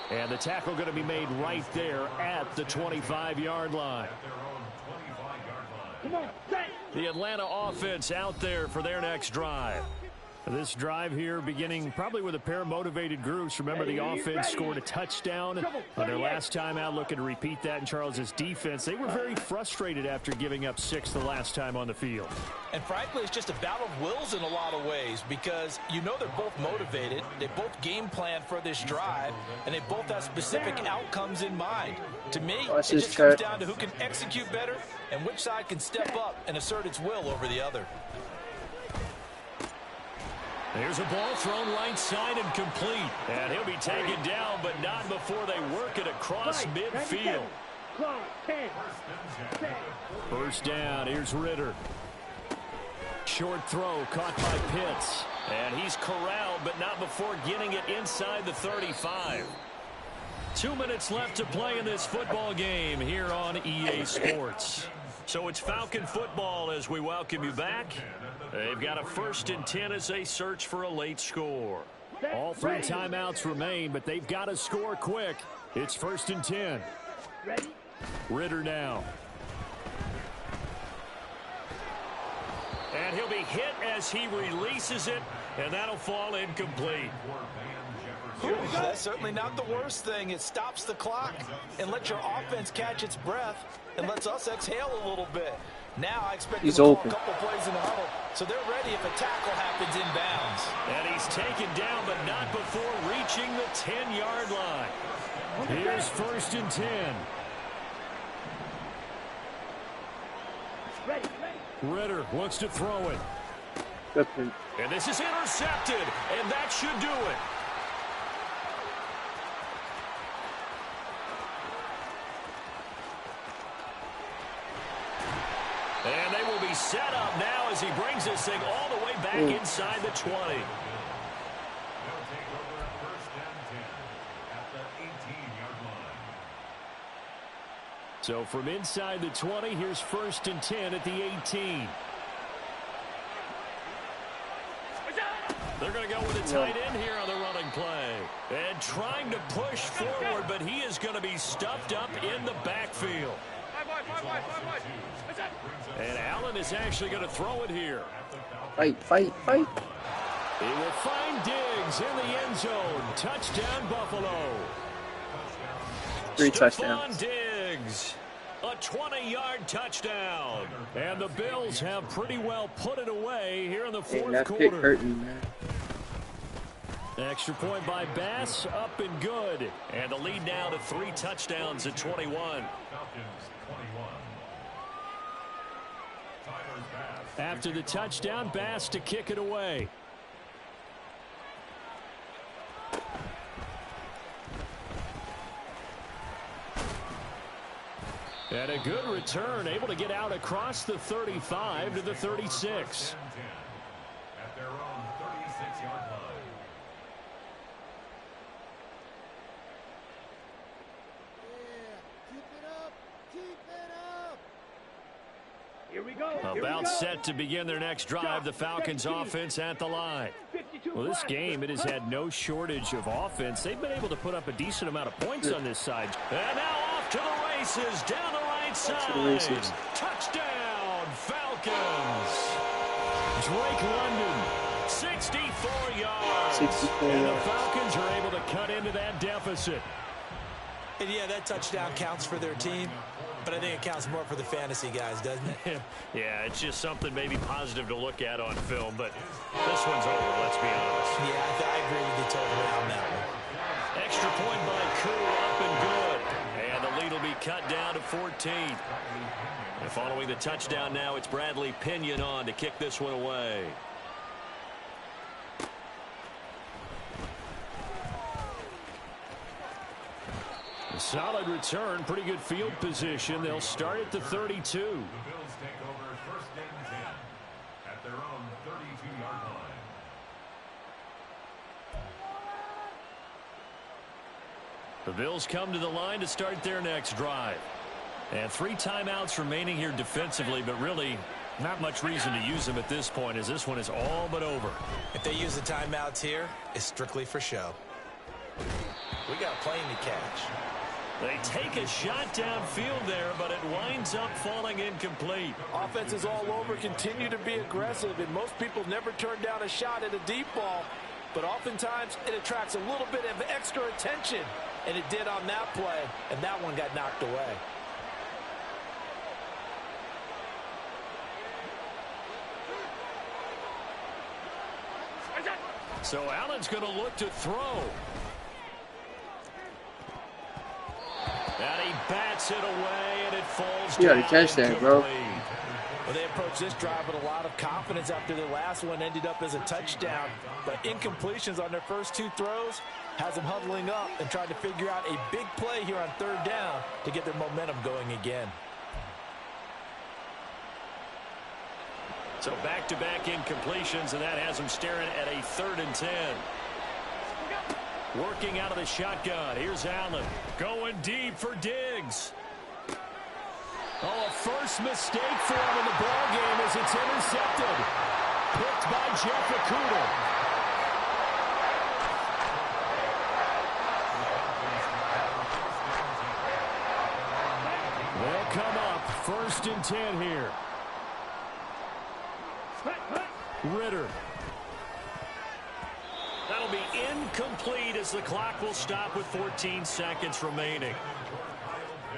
And the tackle going to be made right there at the 25-yard line. Come on, set. The Atlanta offense out there for their next drive. This drive here beginning probably with a pair of motivated groups. Remember, the offense scored a touchdown on their last time out, looking to repeat that in Charles's defense. They were very frustrated after giving up 6 the last time on the field. And frankly, it's just a battle of wills in a lot of ways because you know they're both motivated. They both game plan for this drive, and they both have specific outcomes in mind. To me, it just comes down to who can execute better and which side can step up and assert its will over the other. There's a ball thrown right side and complete. And he'll be taken down, but not before they work it across midfield. First down, here's Ritter. Short throw caught by Pitts. And he's corralled, but not before getting it inside the 35. 2 minutes left to play in this football game here on EA Sports. So it's Falcon football as we welcome you back. They've got a 1st and 10 as they search for a late score. All 3 timeouts remain, but they've got to score quick. It's 1st and 10. Ritter now. And he'll be hit as he releases it, and that'll fall incomplete. Ooh, that's certainly not the worst thing. It stops the clock and lets your offense catch its breath and lets us exhale a little bit. Now I expect them to call a couple plays in the huddle, so they're ready if a tackle happens inbounds. And he's taken down, but not before reaching the 10-yard line. Here's 1st and 10. Ritter wants to throw it. And this is intercepted, and that should do it. And they will be set up now as he brings this thing all the way back inside the 20. They'll take over at 1st and 10 at the 18-yard line. So from inside the 20, here's 1st and 10 at the 18. They're going to go with a tight end here on the running play. And trying to push forward, but he is going to be stuffed up in the backfield. And Allen is actually going to throw it here. Fight. He will find Diggs in the end zone. Touchdown, Buffalo. 3 Stephon touchdowns. Diggs, a 20-yard touchdown. And the Bills have pretty well put it away here in the fourth that quarter. pick hurt me, man. Extra point by Bass, up and good. And the lead now to 3 touchdowns at 21. Falcons 21. After the touchdown, Bass to kick it away. And a good return, able to get out across the 35 to the 36. At their own 36-yard line. Here we go. About set to begin their next drive, the Falcons offense at the line. Well, this game, it has had no shortage of offense. They've been able to put up a decent amount of points on this side. And now off to the races, down the right side. Touchdown, Falcons. Drake London, 64 yards. 64 and yards. the Falcons are able to cut into that deficit. And yeah, that touchdown counts for their team. but I think it counts more for the fantasy guys, doesn't it? Yeah, it's just something maybe positive to look at on film, but this one's over, let's be honest. Yeah, I agree with you totally on that one. Extra point by Koo, up and good. And the lead will be cut down to 14. And following the touchdown now, it's Bradley Pinion on to kick this one away. A solid return, pretty good field position. They'll start at the 32. The Bills take over first and 10 at their own 32-yard line. The Bills come to the line to start their next drive. And 3 timeouts remaining here defensively, but really not much reason to use them at this point, as this one is all but over. If they use the timeouts here, it's strictly for show. We got a plane to catch. They take a shot downfield there, but it winds up falling incomplete. Offense is all over, continue to be aggressive, and most people never turn down a shot at a deep ball. But oftentimes, it attracts a little bit of extra attention, and it did on that play, and that one got knocked away. So Allen's going to look to throw. And he bats it away, and it falls You down. gotta catch that, bro. Well, they approached this drive with a lot of confidence after their last one ended up as a touchdown. But incompletions on their first 2 throws has them huddling up and trying to figure out a big play here on 3rd down to get their momentum going again. So back-to-back incompletions, and that has them staring at a 3rd and 10. Working out of the shotgun. Here's Allen going deep for Diggs. Oh, a first mistake for him in the ball game as it's intercepted. Picked by Jeff Okudah. They'll come up 1st and 10 here. Ritter. That'll be incomplete as the clock will stop with 14 seconds remaining.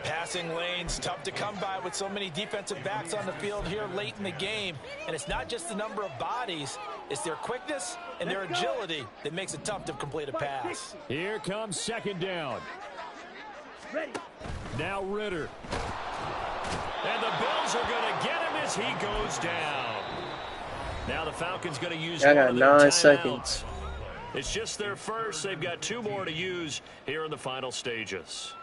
Passing lanes, tough to come by with so many defensive backs on the field here late in the game. And it's not just the number of bodies, it's their quickness and their agility that makes it tough to complete a pass. Here comes 2nd down. Now Ritter. And the Bills are going to get him as he goes down. Now the Falcons going to use I one got of their 9 timeouts. seconds. It's just their first. They've got 2 more to use here in the final stages.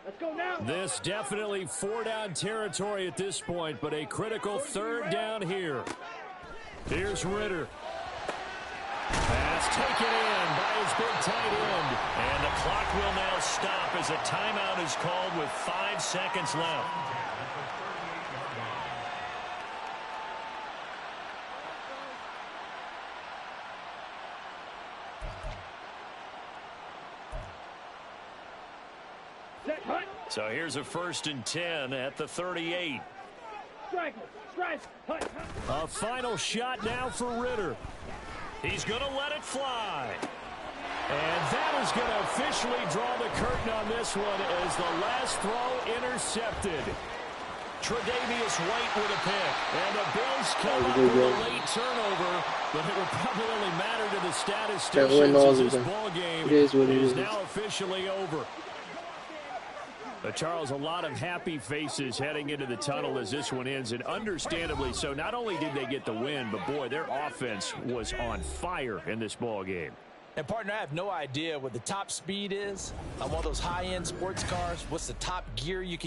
Let's go now. This definitely 4-down territory at this point, but a critical 3rd down here. Here's Ritter. Pass taken in by his big tight end. And the clock will now stop as a timeout is called with 5 seconds left. So here's a 1st and 10 at the 38. A final shot now for Ritter. He's going to let it fly. And that is going to officially draw the curtain on this one as the last throw intercepted. Tre'Davious White with a pick. And the Bills come up with a late turnover, but it will probably only matter to the statisticians as this ball game is now officially over. But Charles, a lot of happy faces heading into the tunnel as this one ends, and understandably so. Not only did they get the win, but boy, their offense was on fire in this ball game. And partner, I have no idea what the top speed is on one of those high-end sports cars. What's the top gear you can